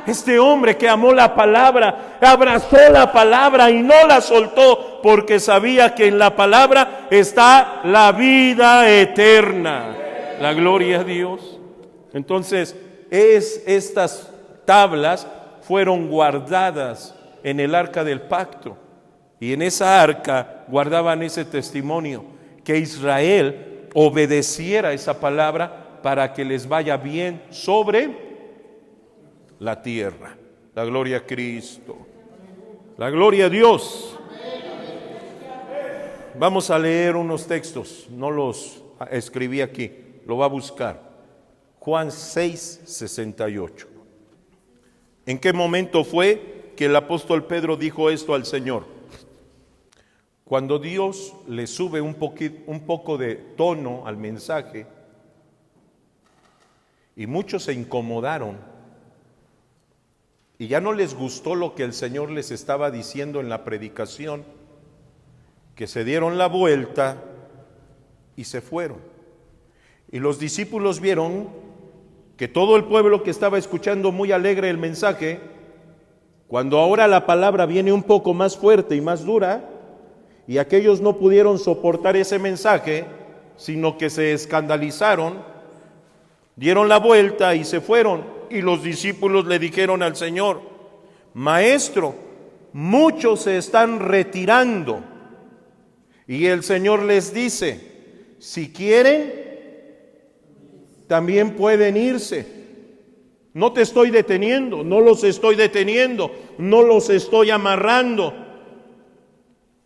Este hombre que amó la palabra, abrazó la palabra y no la soltó, porque sabía que en la palabra está la vida eterna. La gloria a Dios. Entonces, estas tablas fueron guardadas en el arca del pacto, y en esa arca guardaban ese testimonio, que Israel obedeciera esa palabra para que les vaya bien sobre la tierra. La gloria a Cristo. La gloria a Dios. Vamos a leer unos textos, no los escribí aquí, lo va a buscar. Juan 6:68. ¿En qué momento fue que el apóstol Pedro dijo esto al Señor? Cuando Dios le sube un poco de tono al mensaje, y muchos se incomodaron y ya no les gustó lo que el Señor les estaba diciendo en la predicación, que se dieron la vuelta y se fueron. Y los discípulos vieron que todo el pueblo que estaba escuchando muy alegre el mensaje, cuando ahora la palabra viene un poco más fuerte y más dura, y aquellos no pudieron soportar ese mensaje, sino que se escandalizaron, dieron la vuelta y se fueron. Y los discípulos le dijeron al Señor, Maestro, muchos se están retirando. Y el Señor les dice, si quieren, también pueden irse. No te estoy deteniendo, no los estoy deteniendo, no los estoy amarrando.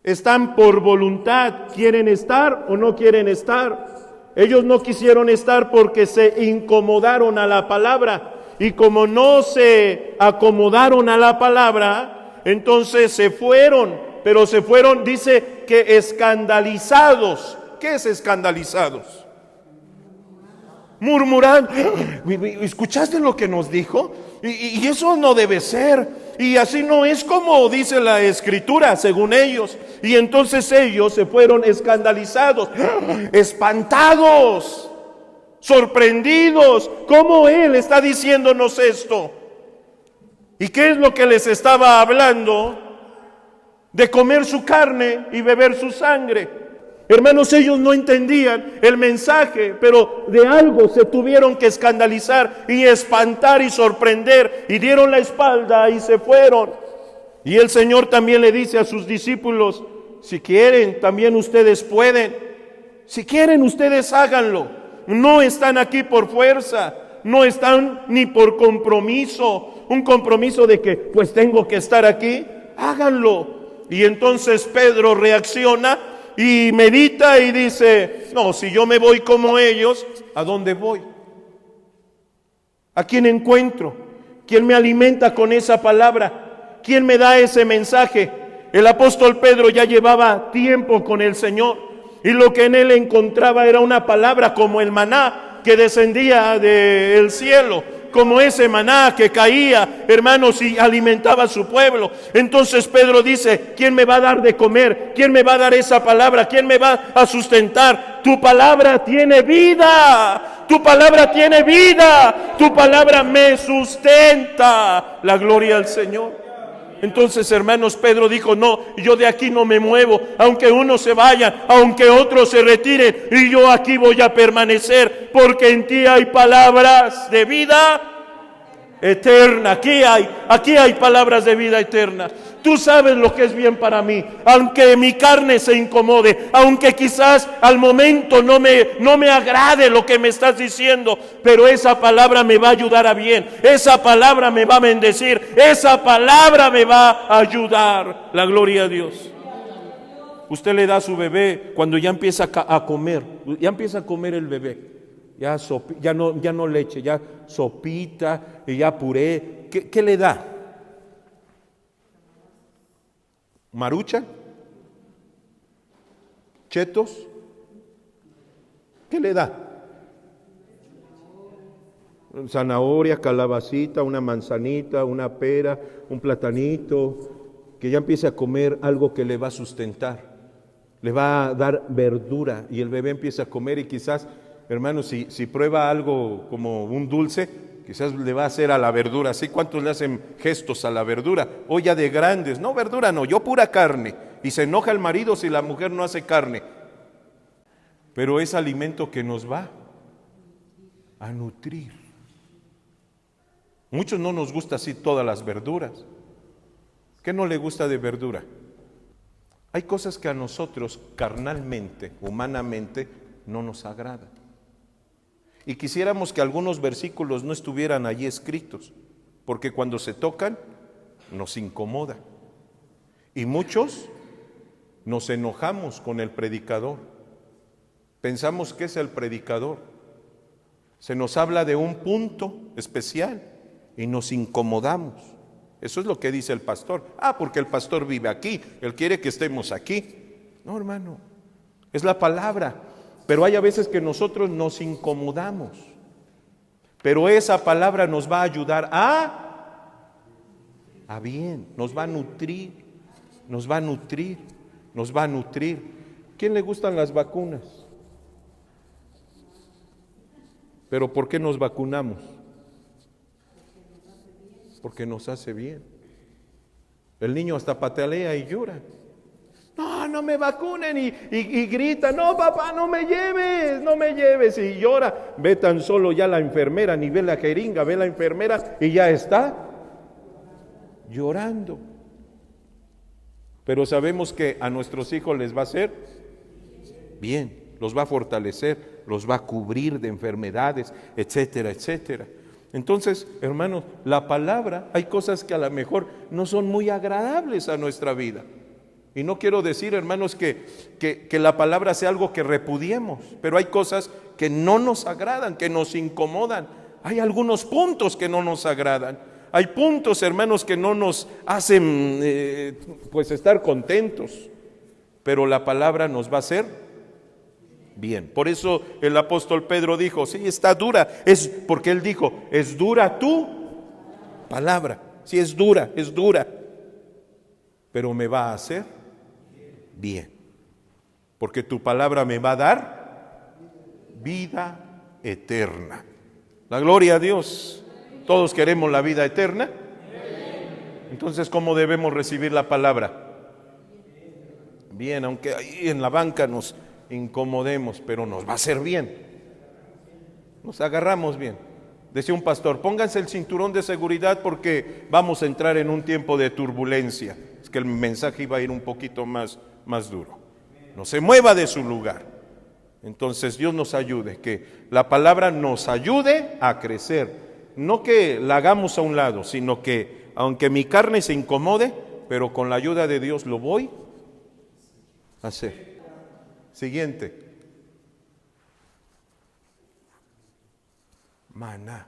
Están por voluntad, ¿quieren estar o no quieren estar? Ellos no quisieron estar porque se incomodaron a la palabra. Y como no se acomodaron a la palabra, entonces se fueron. Pero se fueron, dice que escandalizados. ¿Qué es escandalizados? Murmurando. ¿Escuchaste lo que nos dijo? Y eso no debe ser. Y así no es como dice la Escritura, según ellos. Y entonces ellos se fueron escandalizados, espantados, sorprendidos. ¿Cómo Él está diciéndonos esto? ¿Y qué es lo que les estaba hablando? De comer su carne y beber su sangre. Hermanos, ellos no entendían el mensaje, pero de algo se tuvieron que escandalizar y espantar y sorprender, y dieron la espalda y se fueron. Y el Señor también le dice a sus discípulos: si quieren, también ustedes pueden. Si quieren, ustedes háganlo. No están aquí por fuerza, no están ni por compromiso, un compromiso de que pues tengo que estar aquí. Háganlo. Y entonces Pedro reacciona y medita y dice: no, si yo me voy como ellos, ¿a dónde voy? ¿A quién encuentro? ¿Quién me alimenta con esa palabra? ¿Quién me da ese mensaje? El apóstol Pedro ya llevaba tiempo con el Señor, y lo que en él encontraba era una palabra como el maná que descendía del cielo, como ese maná que caía, hermanos, y alimentaba a su pueblo. Entonces Pedro dice: ¿quién me va a dar de comer? ¿Quién me va a dar esa palabra? ¿Quién me va a sustentar? Tu palabra tiene vida, tu palabra tiene vida, tu palabra me sustenta. La gloria al Señor. Entonces, hermanos, Pedro dijo: no, yo de aquí no me muevo, aunque unos se vayan, aunque otros se retiren, y yo aquí voy a permanecer, porque en ti hay palabras de vida eterna. Aquí hay palabras de vida eterna. Tú sabes lo que es bien para mí, aunque mi carne se incomode, aunque quizás al momento no me agrade lo que me estás diciendo, pero esa palabra me va a ayudar a bien, esa palabra me va a bendecir, esa palabra me va a ayudar. La gloria a Dios. Usted le da a su bebé cuando ya empieza a comer, ya empieza a comer el bebé, ya no leche, ya sopita y ya puré. ¿Qué le da? ¿Marucha? ¿Chetos? ¿Qué le da? Zanahoria, calabacita, una manzanita, una pera, un platanito, que ya empiece a comer algo que le va a sustentar, le va a dar verdura, y el bebé empieza a comer, y quizás, hermanos, si prueba algo como un dulce, quizás le va a hacer a la verdura. ¿Sí? ¿Cuántos le hacen gestos a la verdura? O ya de grandes: no, verdura no, yo pura carne. Y se enoja el marido si la mujer no hace carne. Pero es alimento que nos va a nutrir. Muchos no nos gusta así todas las verduras. ¿Qué no le gusta de verdura? Hay cosas que a nosotros carnalmente, humanamente, no nos agradan. Y quisiéramos que algunos versículos no estuvieran allí escritos, porque cuando se tocan nos incomoda. Y muchos nos enojamos con el predicador. Pensamos que es el predicador. Se nos habla de un punto especial y nos incomodamos. Eso es lo que dice el pastor. Porque el pastor vive aquí, él quiere que estemos aquí. No, hermano, es la palabra. Pero hay a veces que nosotros nos incomodamos. Pero esa palabra nos va a ayudar a bien, nos va a nutrir, nos va a nutrir, nos va a nutrir. ¿Quién le gustan las vacunas? Pero ¿por qué nos vacunamos? Porque nos hace bien. El niño hasta patalea y llora. No me vacunen, y grita: no, papá, no me lleves, y llora. Ve tan solo ya la enfermera, ni ve la jeringa, ve la enfermera y ya está llorando. Pero sabemos que a nuestros hijos les va a hacer bien, los va a fortalecer. los va a cubrir de enfermedades, etcétera, etcétera. Entonces, hermanos, la palabra, hay cosas que a lo mejor no son muy agradables a nuestra vida. Y no quiero decir, hermanos, que la palabra sea algo que repudiemos, pero hay cosas que no nos agradan, que nos incomodan. Hay algunos puntos que no nos agradan. Hay puntos, hermanos, que no nos hacen pues estar contentos. Pero la palabra nos va a hacer bien. Por eso el apóstol Pedro dijo, sí, está dura. Es porque él dijo, es dura tu palabra. Sí, es dura. Pero me va a hacer bien. Porque tu palabra me va a dar vida eterna. La gloria a Dios. Todos queremos la vida eterna. Entonces, ¿cómo debemos recibir la palabra? Bien, aunque ahí en la banca nos incomodemos, pero nos va a hacer bien. Nos agarramos bien. Decía un pastor, pónganse el cinturón de seguridad porque vamos a entrar en un tiempo de turbulencia. Es que el mensaje iba a ir un poquito más duro. No se mueva de su lugar. Entonces Dios nos ayude, que la palabra nos ayude a crecer. No que la hagamos a un lado, sino que aunque mi carne se incomode, pero con la ayuda de Dios lo voy a hacer. Siguiente. Maná.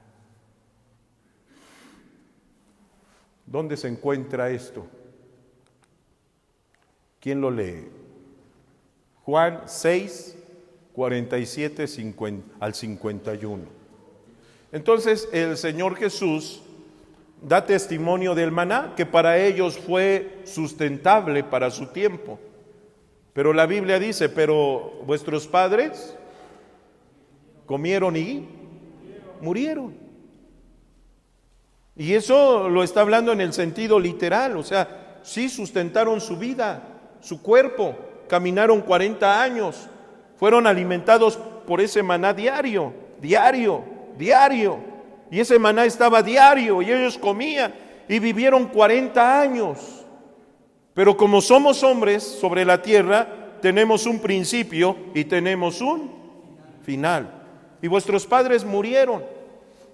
¿Dónde se encuentra esto? ¿Quién lo lee? Juan 6, 47 al 51. Entonces el Señor Jesús da testimonio del maná, que para ellos fue sustentable para su tiempo. Pero la Biblia dice, pero vuestros padres comieron y murieron. Y eso lo está hablando en el sentido literal, o sea, sí sustentaron su vida, su cuerpo, caminaron 40 años, fueron alimentados por ese maná diario. Y ese maná estaba diario y ellos comían y vivieron 40 años. Pero como somos hombres sobre la tierra, tenemos un principio y tenemos un final. Y vuestros padres murieron.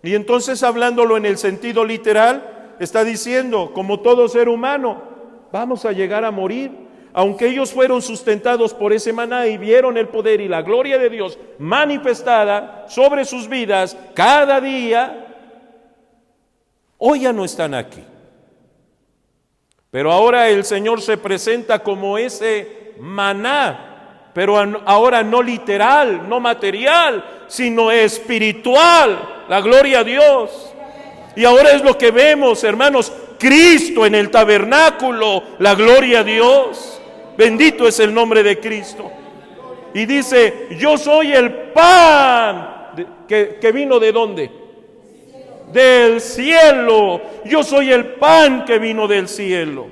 Y entonces, hablándolo en el sentido literal, está diciendo, como todo ser humano, vamos a llegar a morir. Aunque ellos fueron sustentados por ese maná y vieron el poder y la gloria de Dios manifestada sobre sus vidas cada día, hoy ya no están aquí. Pero ahora el Señor se presenta como ese maná, pero ahora no literal, no material, sino espiritual. La gloria a Dios. Y ahora es lo que vemos, hermanos, Cristo en el tabernáculo, la gloria a Dios. Bendito es el nombre de Cristo. Y dice, yo soy el pan que vino ¿de dónde? Del cielo. Yo soy el pan que vino del cielo.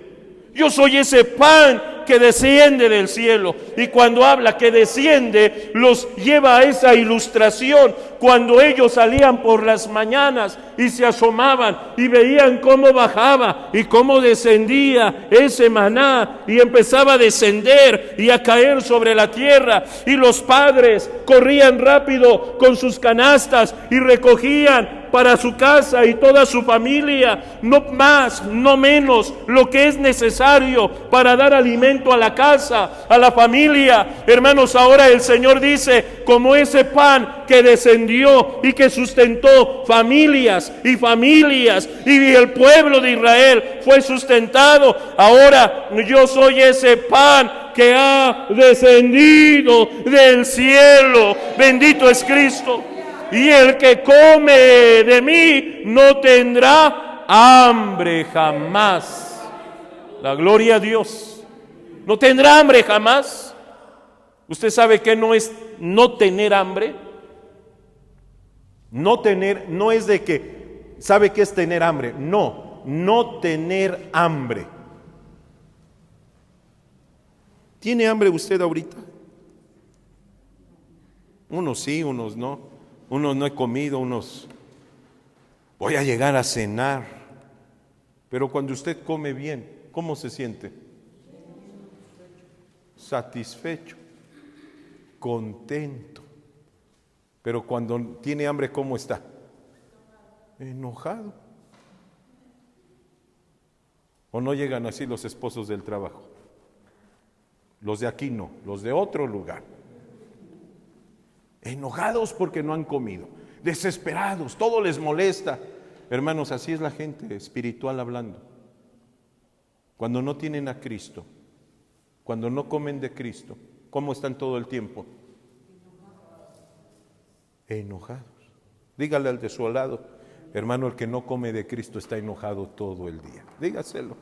Yo soy ese pan que desciende del cielo. Y cuando habla que desciende, los lleva a esa ilustración. Cuando ellos salían por las mañanas y se asomaban y veían cómo bajaba y cómo descendía ese maná y empezaba a descender y a caer sobre la tierra, y los padres corrían rápido con sus canastas y recogían para su casa y toda su familia, no más, no menos, lo que es necesario para dar alimento a la casa, a la familia. Hermanos, ahora el Señor dice, como ese pan que descendió y que sustentó familias y familias, y el pueblo de Israel fue sustentado, ahora yo soy ese pan que ha descendido del cielo. Bendito es Cristo. Y el que come de mí no tendrá hambre jamás. La gloria a Dios. No tendrá hambre jamás. ¿Usted sabe qué no es no tener hambre? No es de que, ¿sabe qué es tener hambre? No tener hambre. ¿Tiene hambre usted ahorita? Unos sí, unos no. Unos no he comido, unos voy a llegar a cenar. Pero cuando usted come bien, ¿cómo se siente? Satisfecho, contento. Pero cuando tiene hambre, ¿cómo está? Enojado. ¿O no llegan así los esposos del trabajo? Los de aquí no, los de otro lugar. Enojados porque no han comido, desesperados, todo les molesta. Hermanos, así es la gente espiritual hablando. Cuando no tienen a Cristo, cuando no comen de Cristo, ¿cómo están todo el tiempo? Enojados. Dígale al de su lado, hermano, el que no come de Cristo está enojado todo el día. Dígaselo.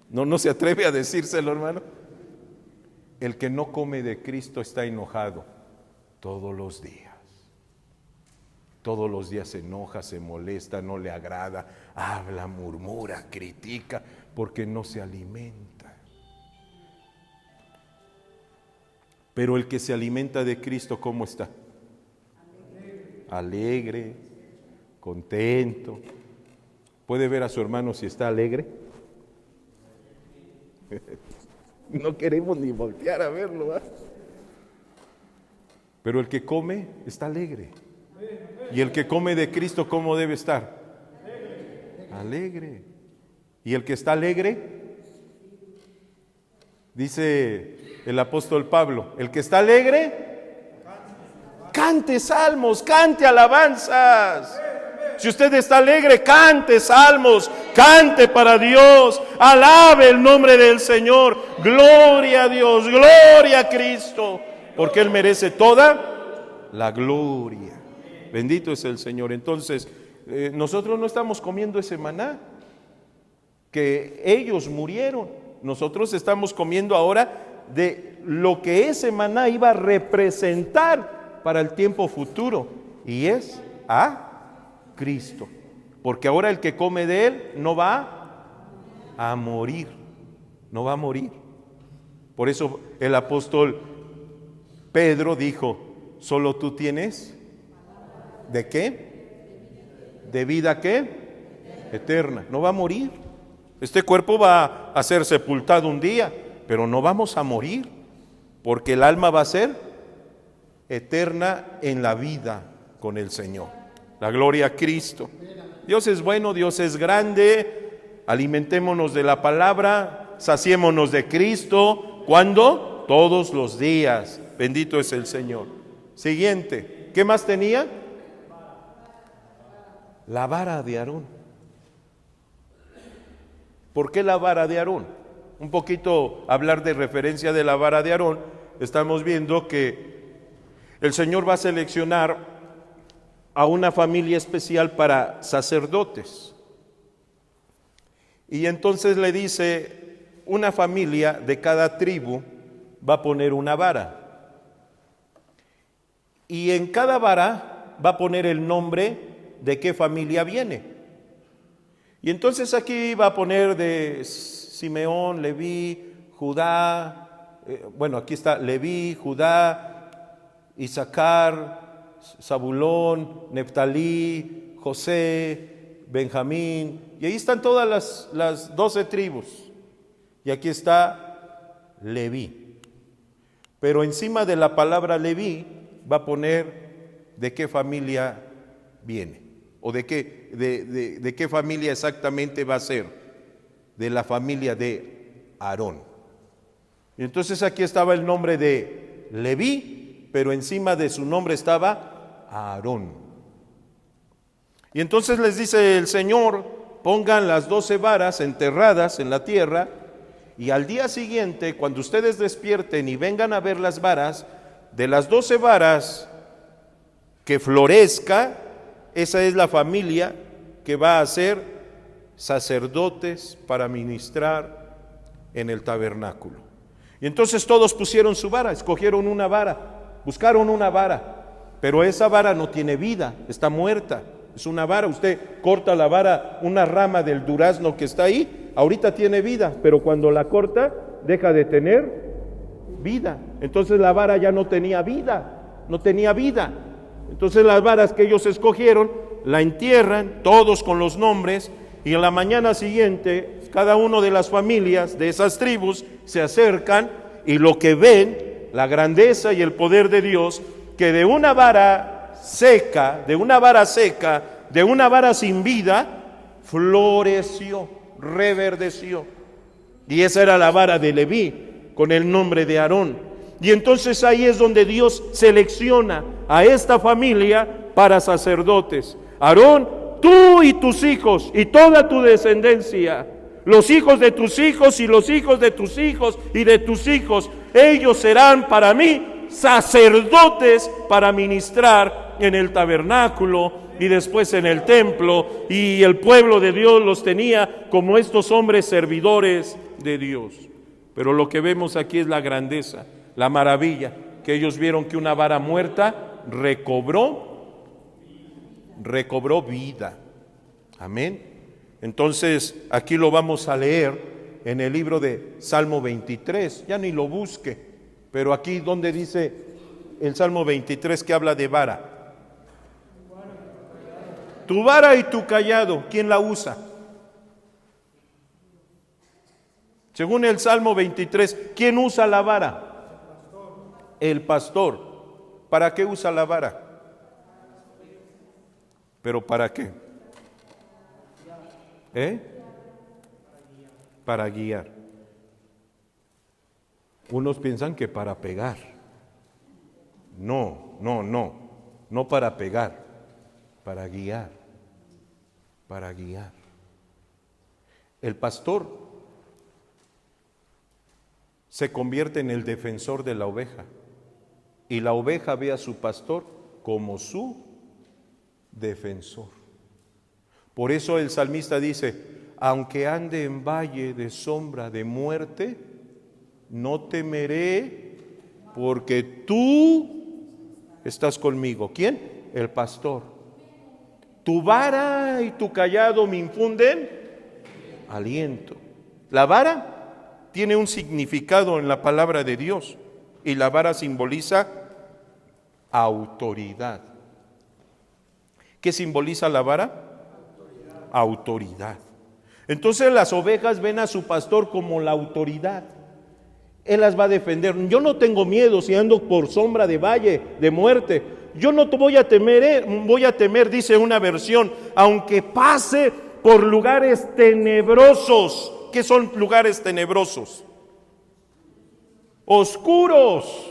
No se atreve a decírselo, hermano. El que no come de Cristo está enojado todos los días. Todos los días se enoja, se molesta, no le agrada, habla, murmura, critica, porque no se alimenta. Pero el que se alimenta de Cristo, ¿cómo está? Alegre, contento. ¿Puede ver a su hermano si está alegre? No queremos ni voltear a verlo, ¿verdad? Pero el que come está alegre. Y el que come de Cristo, ¿cómo debe estar? Alegre. Y el que está alegre, dice el apóstol Pablo, el que está alegre, cante salmos, cante alabanzas. Si usted está alegre, cante salmos, cante para Dios, alabe el nombre del Señor, gloria a Dios, gloria a Cristo, porque Él merece toda la gloria. Bendito es el Señor. Entonces, nosotros no estamos comiendo ese maná, que ellos murieron. Nosotros estamos comiendo ahora de lo que ese maná iba a representar para el tiempo futuro, y es a Cristo, porque ahora el que come de Él no va a morir, no va a morir. Por eso el apóstol Pedro dijo, solo tú tienes, ¿de qué? ¿De vida qué? Eterna, no va a morir. Este cuerpo va a ser sepultado un día, pero no vamos a morir, porque el alma va a ser eterna en la vida con el Señor. La gloria a Cristo. Dios es bueno, Dios es grande. Alimentémonos de la palabra, saciémonos de Cristo. ¿Cuándo? Todos los días. Bendito es el Señor. Siguiente. ¿Qué más tenía? La vara de Aarón. ¿Por qué la vara de Aarón? Un poquito hablar de referencia de la vara de Aarón. Estamos viendo que el Señor va a seleccionar a una familia especial para sacerdotes. Y entonces le dice, una familia de cada tribu va a poner una vara. Y en cada vara va a poner el nombre de qué familia viene. Y entonces aquí va a poner de Simeón, Leví, Judá, aquí está Leví, Judá, Isaacar, Zabulón, Neftalí, José, Benjamín, y ahí están todas las 12 tribus. Y aquí está Leví. Pero encima de la palabra Leví va a poner de qué familia viene, o de qué familia exactamente va a ser, de la familia de Aarón. Y entonces aquí estaba el nombre de Leví, pero encima de su nombre estaba Aarón. Y entonces les dice el Señor, pongan las 12 varas enterradas en la tierra, y al día siguiente, cuando ustedes despierten y vengan a ver las varas, de las 12 varas que florezca, esa es la familia que va a ser sacerdotes para ministrar en el tabernáculo. Y entonces todos pusieron su vara, escogieron una vara, buscaron una vara. Pero esa vara no tiene vida, está muerta, es una vara. Usted corta la vara, una rama del durazno que está ahí, ahorita tiene vida, pero cuando la corta, deja de tener vida. Entonces la vara ya no tenía vida, no tenía vida. Entonces las varas que ellos escogieron, la entierran, todos con los nombres, y en la mañana siguiente, cada uno de las familias de esas tribus se acercan, y lo que ven la grandeza y el poder de Dios, que de una vara seca, de una vara sin vida, floreció, reverdeció. Y esa era la vara de Leví, con el nombre de Aarón. Y entonces ahí es donde Dios selecciona a esta familia para sacerdotes. Aarón, tú y tus hijos y toda tu descendencia, los hijos de tus hijos y los hijos de tus hijos y de tus hijos, ellos serán para mí sacerdotes para ministrar en el tabernáculo y después en el templo, y el pueblo de Dios los tenía como estos hombres servidores de Dios. Pero lo que vemos aquí es la grandeza, la maravilla, que ellos vieron que una vara muerta recobró vida. Amén. Entonces aquí lo vamos a leer en el libro de Salmo 23, ya ni lo busque, pero aquí donde dice el Salmo 23 que habla de vara. Tu vara y tu callado, ¿quién la usa? Según el Salmo 23, ¿quién usa la vara? El pastor. ¿Para qué usa la vara? ¿Pero para qué? Para guiar. Unos piensan que para pegar. No para pegar, para guiar. El pastor se convierte en el defensor de la oveja, y la oveja ve a su pastor como su defensor. Por eso el salmista dice: aunque ande en valle de sombra de muerte, no temeré, porque tú estás conmigo. ¿Quién? El pastor. Tu vara y tu callado me infunden aliento. La vara tiene un significado en la palabra de Dios, y la vara simboliza autoridad. ¿Qué simboliza la vara? Autoridad. Entonces las ovejas ven a su pastor como la autoridad. Él las va a defender. Yo no tengo miedo si ando por sombra de valle de muerte. Yo no te voy a temer, dice una versión, aunque pase por lugares tenebrosos. ¿Qué son lugares tenebrosos? Oscuros.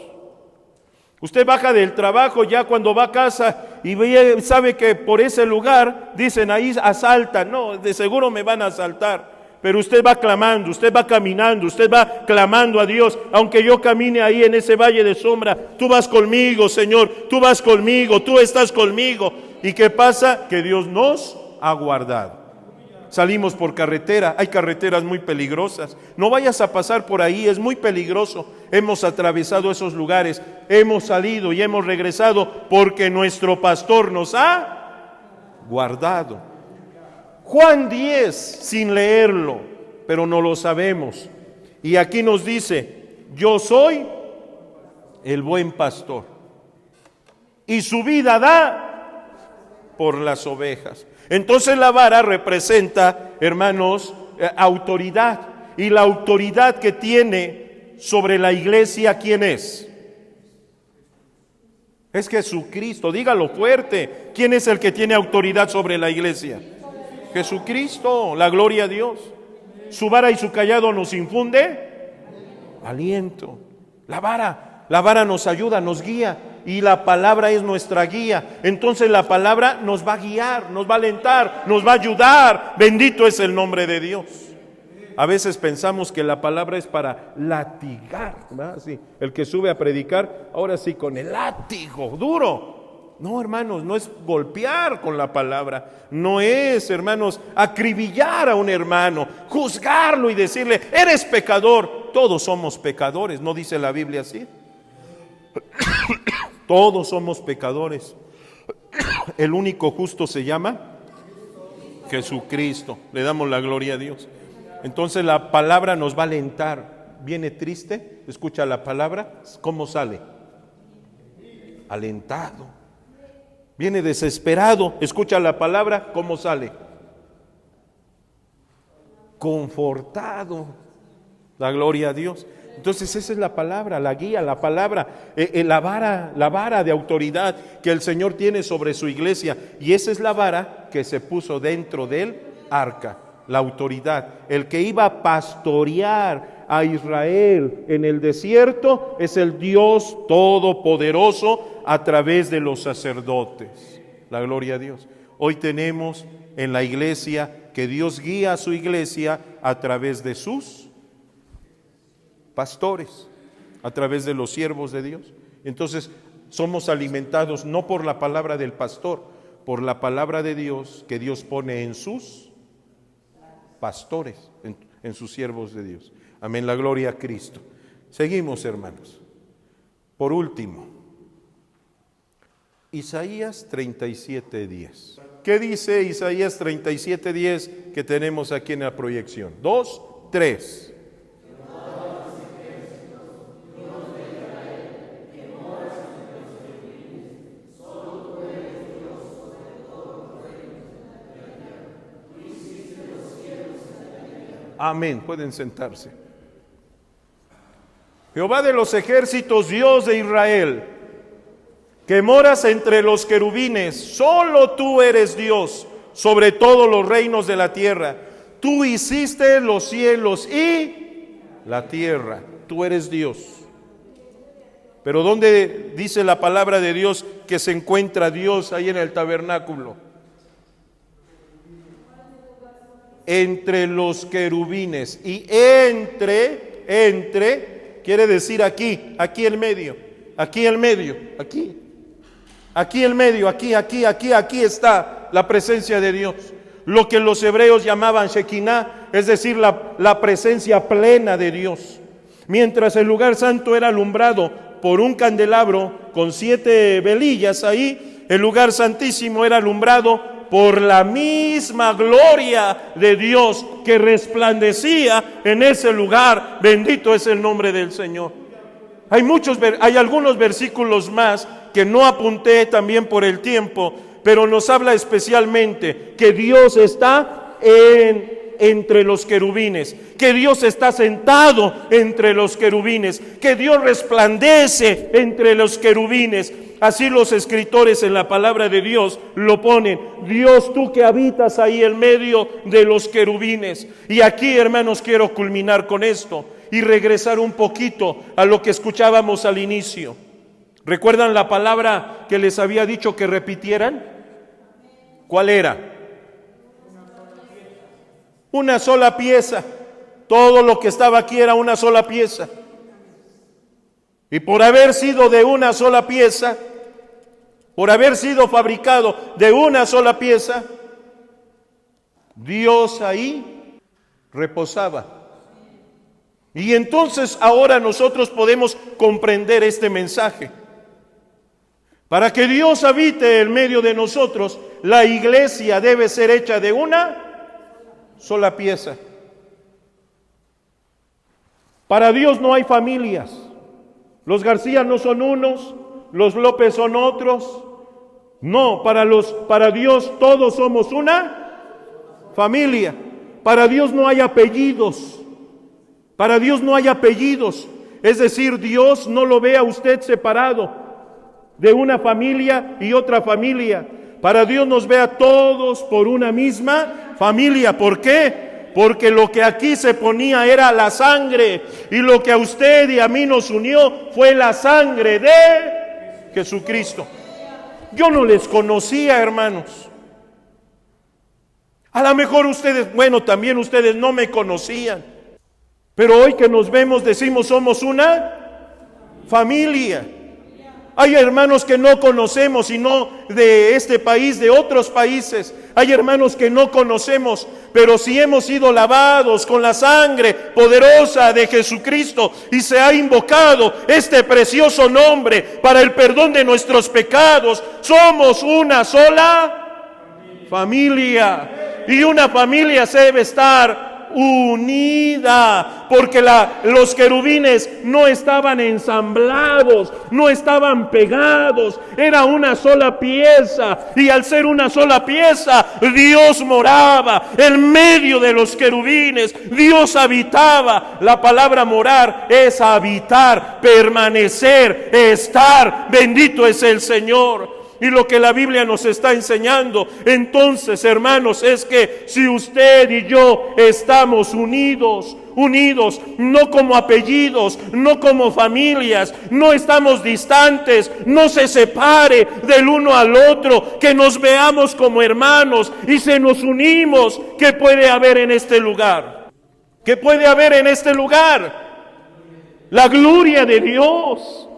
Usted baja del trabajo ya cuando va a casa y sabe que por ese lugar, dicen ahí asaltan. No, de seguro me van a asaltar. Pero usted va clamando, usted va caminando, usted va clamando a Dios. Aunque yo camine ahí en ese valle de sombra, tú vas conmigo, Señor, tú vas conmigo, tú estás conmigo. ¿Y qué pasa? Que Dios nos ha guardado. Salimos por carretera, hay carreteras muy peligrosas. No vayas a pasar por ahí, es muy peligroso. Hemos atravesado esos lugares, hemos salido y hemos regresado porque nuestro pastor nos ha guardado. Juan 10, sin leerlo, pero no lo sabemos. Y aquí nos dice: yo soy el buen pastor, y su vida da por las ovejas. Entonces la vara representa, hermanos, autoridad. Y la autoridad que tiene sobre la iglesia, ¿quién es? Es Jesucristo. Dígalo fuerte. ¿Quién es el que tiene autoridad sobre la iglesia? Jesucristo. La gloria a Dios. Su vara y su callado nos infunde aliento. La vara nos ayuda, nos guía, y la palabra es nuestra guía. Entonces la palabra nos va a guiar, nos va a alentar, nos va a ayudar. Bendito es el nombre de Dios. A veces pensamos que la palabra es para latigar, ¿verdad? Sí, el que sube a predicar, ahora sí, con el látigo duro. No, hermanos, no es golpear con la palabra. No es, hermanos, acribillar a un hermano, juzgarlo y decirle: eres pecador. Todos somos pecadores, ¿no dice la Biblia así? Todos somos pecadores. El único justo se llama Jesucristo. Le damos la gloria a Dios. Entonces la palabra nos va a alentar. Viene triste, escucha la palabra, ¿cómo sale? Alentado. Viene desesperado, escucha la palabra, ¿cómo sale? Confortado. La gloria a Dios. Entonces esa es la palabra, la guía, la palabra, la vara de autoridad que el Señor tiene sobre su iglesia. Y esa es la vara que se puso dentro del arca, la autoridad. El que iba a pastorear a Israel en el desierto es el Dios Todopoderoso a través de los sacerdotes. La gloria a Dios. Hoy tenemos en la iglesia que Dios guía a su iglesia a través de sus pastores, a través de los siervos de Dios. Entonces somos alimentados no por la palabra del pastor, por la palabra de Dios que Dios pone en sus pastores, en sus siervos de Dios. Amén, la gloria a Cristo. Seguimos, hermanos. Por último, Isaías 37:10. ¿Qué dice Isaías 37:10 que tenemos aquí en la proyección? 2, 3. Amén, pueden sentarse. Jehová de los ejércitos, Dios de Israel, que moras entre los querubines, solo tú eres Dios sobre todos los reinos de la tierra. Tú hiciste los cielos y la tierra, tú eres Dios. Pero ¿dónde dice la palabra de Dios que se encuentra Dios ahí en el tabernáculo? Entre los querubines. Y entre, quiere decir aquí en medio, aquí en medio, aquí en medio, aquí está la presencia de Dios. Lo que los hebreos llamaban Shekinah, es decir, la presencia plena de Dios. Mientras el lugar santo era alumbrado por un candelabro con 7 velillas ahí, el lugar santísimo era alumbrado por la misma gloria de Dios que resplandecía en ese lugar. Bendito es el nombre del Señor. Hay algunos versículos más que no apunté también por el tiempo, pero nos habla especialmente que Dios está entre los querubines, que Dios está sentado entre los querubines, que Dios resplandece entre los querubines. Así los escritores en la palabra de Dios lo ponen. Dios, tú que habitas ahí en medio de los querubines. Y aquí, hermanos, quiero culminar con esto y regresar un poquito a lo que escuchábamos al inicio. ¿Recuerdan la palabra que les había dicho que repitieran? ¿Cuál era? Una sola pieza. Todo lo que estaba aquí era una sola pieza. Y por haber sido de una sola pieza, por haber sido fabricado de una sola pieza, Dios ahí reposaba. Y entonces ahora nosotros podemos comprender este mensaje. Para que Dios habite en medio de nosotros, la iglesia debe ser hecha de una sola pieza. Para Dios no hay familias. Los García no son unos, los López son otros. No, para Dios todos somos una familia. Para Dios no hay apellidos. Para Dios no hay apellidos. Es decir, Dios no lo ve a usted separado de una familia y otra familia. Para Dios nos ve a todos por una misma familia. ¿Por qué? Porque lo que aquí se ponía era la sangre, y lo que a usted y a mí nos unió fue la sangre de Jesucristo. Yo no les conocía, hermanos. A lo mejor ustedes, también ustedes no me conocían. Pero hoy que nos vemos decimos somos una familia. Hay hermanos que no conocemos y no de este país, de otros países. Hay hermanos que no conocemos, pero si hemos sido lavados con la sangre poderosa de Jesucristo y se ha invocado este precioso nombre para el perdón de nuestros pecados, somos una sola familia. Y una familia se debe estar unida, porque los querubines no estaban ensamblados, no estaban pegados, era una sola pieza, y al ser una sola pieza, Dios moraba en medio de los querubines, Dios habitaba. La palabra morar es habitar, permanecer, estar. Bendito es el Señor. Y lo que la Biblia nos está enseñando, entonces, hermanos, es que si usted y yo estamos unidos, no como apellidos, no como familias, no estamos distantes, no se separe del uno al otro, que nos veamos como hermanos y se nos unimos. ¿Qué puede haber en este lugar? ¿Qué puede haber en este lugar? La gloria de Dios.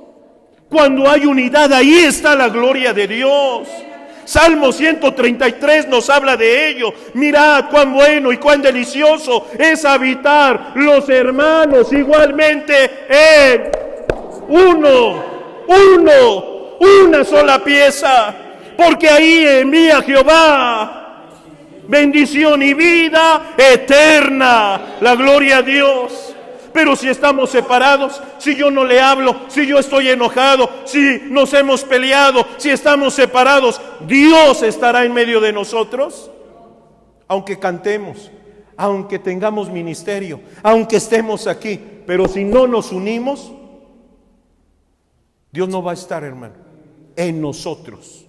Cuando hay unidad, ahí está la gloria de Dios. Salmo 133 nos habla de ello. Mirad cuán bueno y cuán delicioso es habitar los hermanos igualmente en una sola pieza. Porque ahí envía Jehová bendición y vida eterna. La gloria a Dios. Pero si estamos separados, si yo no le hablo, si yo estoy enojado, si nos hemos peleado, si estamos separados, ¿Dios estará en medio de nosotros? Aunque cantemos, aunque tengamos ministerio, aunque estemos aquí, pero si no nos unimos, Dios no va a estar, hermano, en nosotros.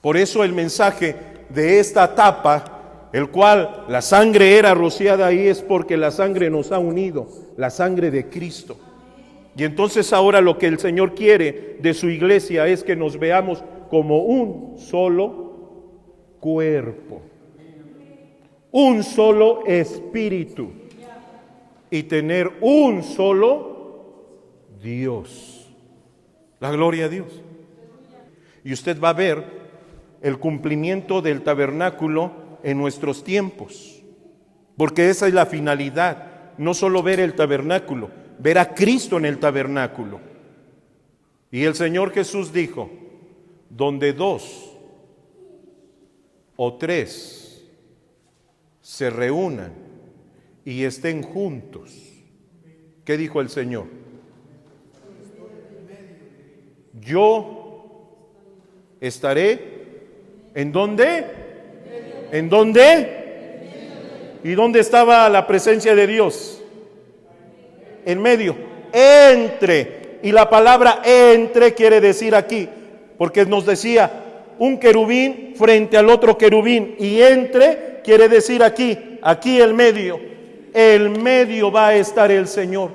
Por eso el mensaje de esta etapa, el cual la sangre era rociada ahí, es porque la sangre nos ha unido, la sangre de Cristo. Y entonces ahora lo que el Señor quiere de su iglesia es que nos veamos como un solo cuerpo, un solo espíritu y tener un solo Dios. La gloria a Dios. Y usted va a ver el cumplimiento del tabernáculo en nuestros tiempos, porque esa es la finalidad, no solo ver el tabernáculo, ver a Cristo en el tabernáculo. Y el Señor Jesús dijo, donde 2 o 3 se reúnan y estén juntos, ¿qué dijo el Señor? Yo estaré, ¿en dónde? ¿En dónde? ¿Y dónde estaba la presencia de Dios? En medio, entre. Y la palabra entre quiere decir aquí, porque nos decía un querubín frente al otro querubín, y entre quiere decir aquí el medio. El medio va a estar el Señor.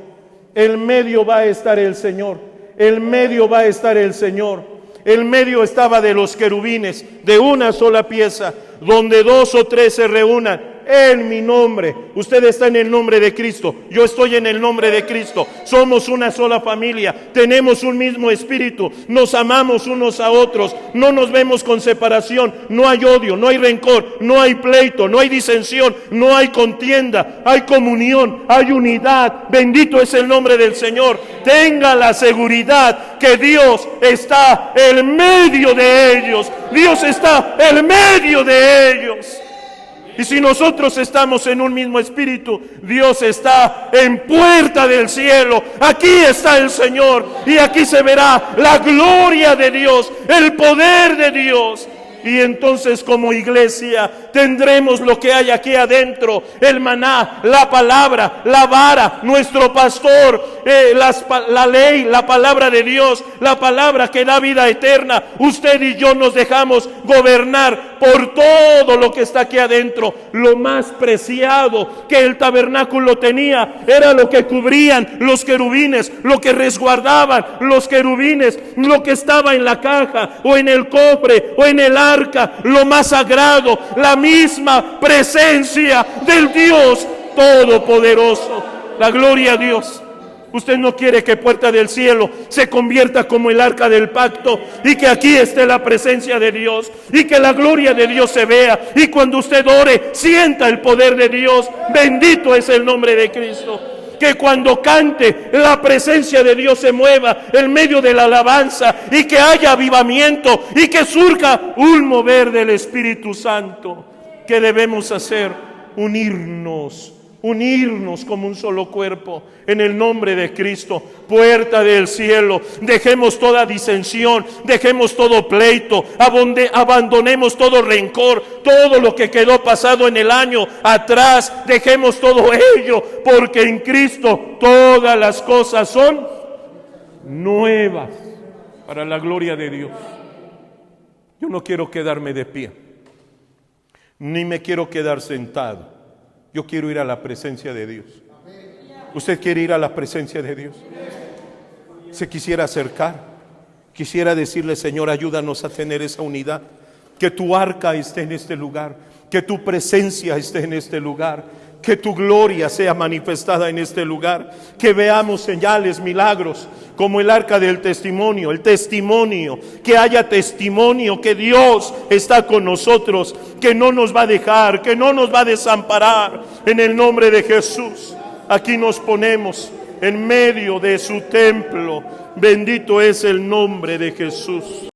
El medio va a estar el Señor. El medio va a estar el Señor. El medio estaba de los querubines, de una sola pieza, donde 2 o 3 se reúnan en mi nombre. Usted está en el nombre de Cristo, yo estoy en el nombre de Cristo. Somos una sola familia, tenemos un mismo espíritu, nos amamos unos a otros, no nos vemos con separación, no hay odio, no hay rencor, no hay pleito, no hay disensión, no hay contienda, hay comunión, hay unidad. Bendito es el nombre del Señor. Tenga la seguridad que Dios está en medio de ellos. Dios está en medio de ellos. Y si nosotros estamos en un mismo espíritu, Dios está en puerta del cielo. Aquí está el Señor y aquí se verá la gloria de Dios, el poder de Dios. Y entonces como iglesia tendremos lo que hay aquí adentro: el maná, la palabra, la vara, nuestro pastor, la ley, la palabra de Dios, la palabra que da vida eterna. Usted y yo nos dejamos gobernar por todo lo que está aquí adentro. Lo más preciado que el tabernáculo tenía era lo que cubrían los querubines, lo que resguardaban los querubines, lo que estaba en la caja o en el cofre o en el arca, lo más sagrado, la misma presencia del Dios Todopoderoso. La gloria a Dios. Usted no quiere que Puerta del Cielo se convierta como el arca del pacto, y que aquí esté la presencia de Dios y que la gloria de Dios se vea, y cuando usted ore sienta el poder de Dios. Bendito es el nombre de Cristo. Que cuando cante la presencia de Dios se mueva en medio de la alabanza, y que haya avivamiento y que surja un mover del Espíritu Santo. ¿Qué debemos hacer? Unirnos unirnos como un solo cuerpo en el nombre de Cristo. Puerta del cielo, dejemos toda disensión, dejemos todo pleito, abandonemos todo rencor, todo lo que quedó pasado en el año atrás, dejemos todo ello, porque en Cristo todas las cosas son nuevas para la gloria de Dios. Yo no quiero quedarme de pie, ni me quiero quedar sentado. Yo quiero ir a la presencia de Dios. ¿Usted quiere ir a la presencia de Dios? ¿Se quisiera acercar? Quisiera decirle: Señor, ayúdanos a tener esa unidad. Que tu arca esté en este lugar, que tu presencia esté en este lugar, que tu gloria sea manifestada en este lugar, que veamos señales, milagros, como el arca del testimonio, que haya testimonio que Dios está con nosotros, que no nos va a dejar, que no nos va a desamparar, en el nombre de Jesús. Aquí nos ponemos en medio de su templo. Bendito es el nombre de Jesús.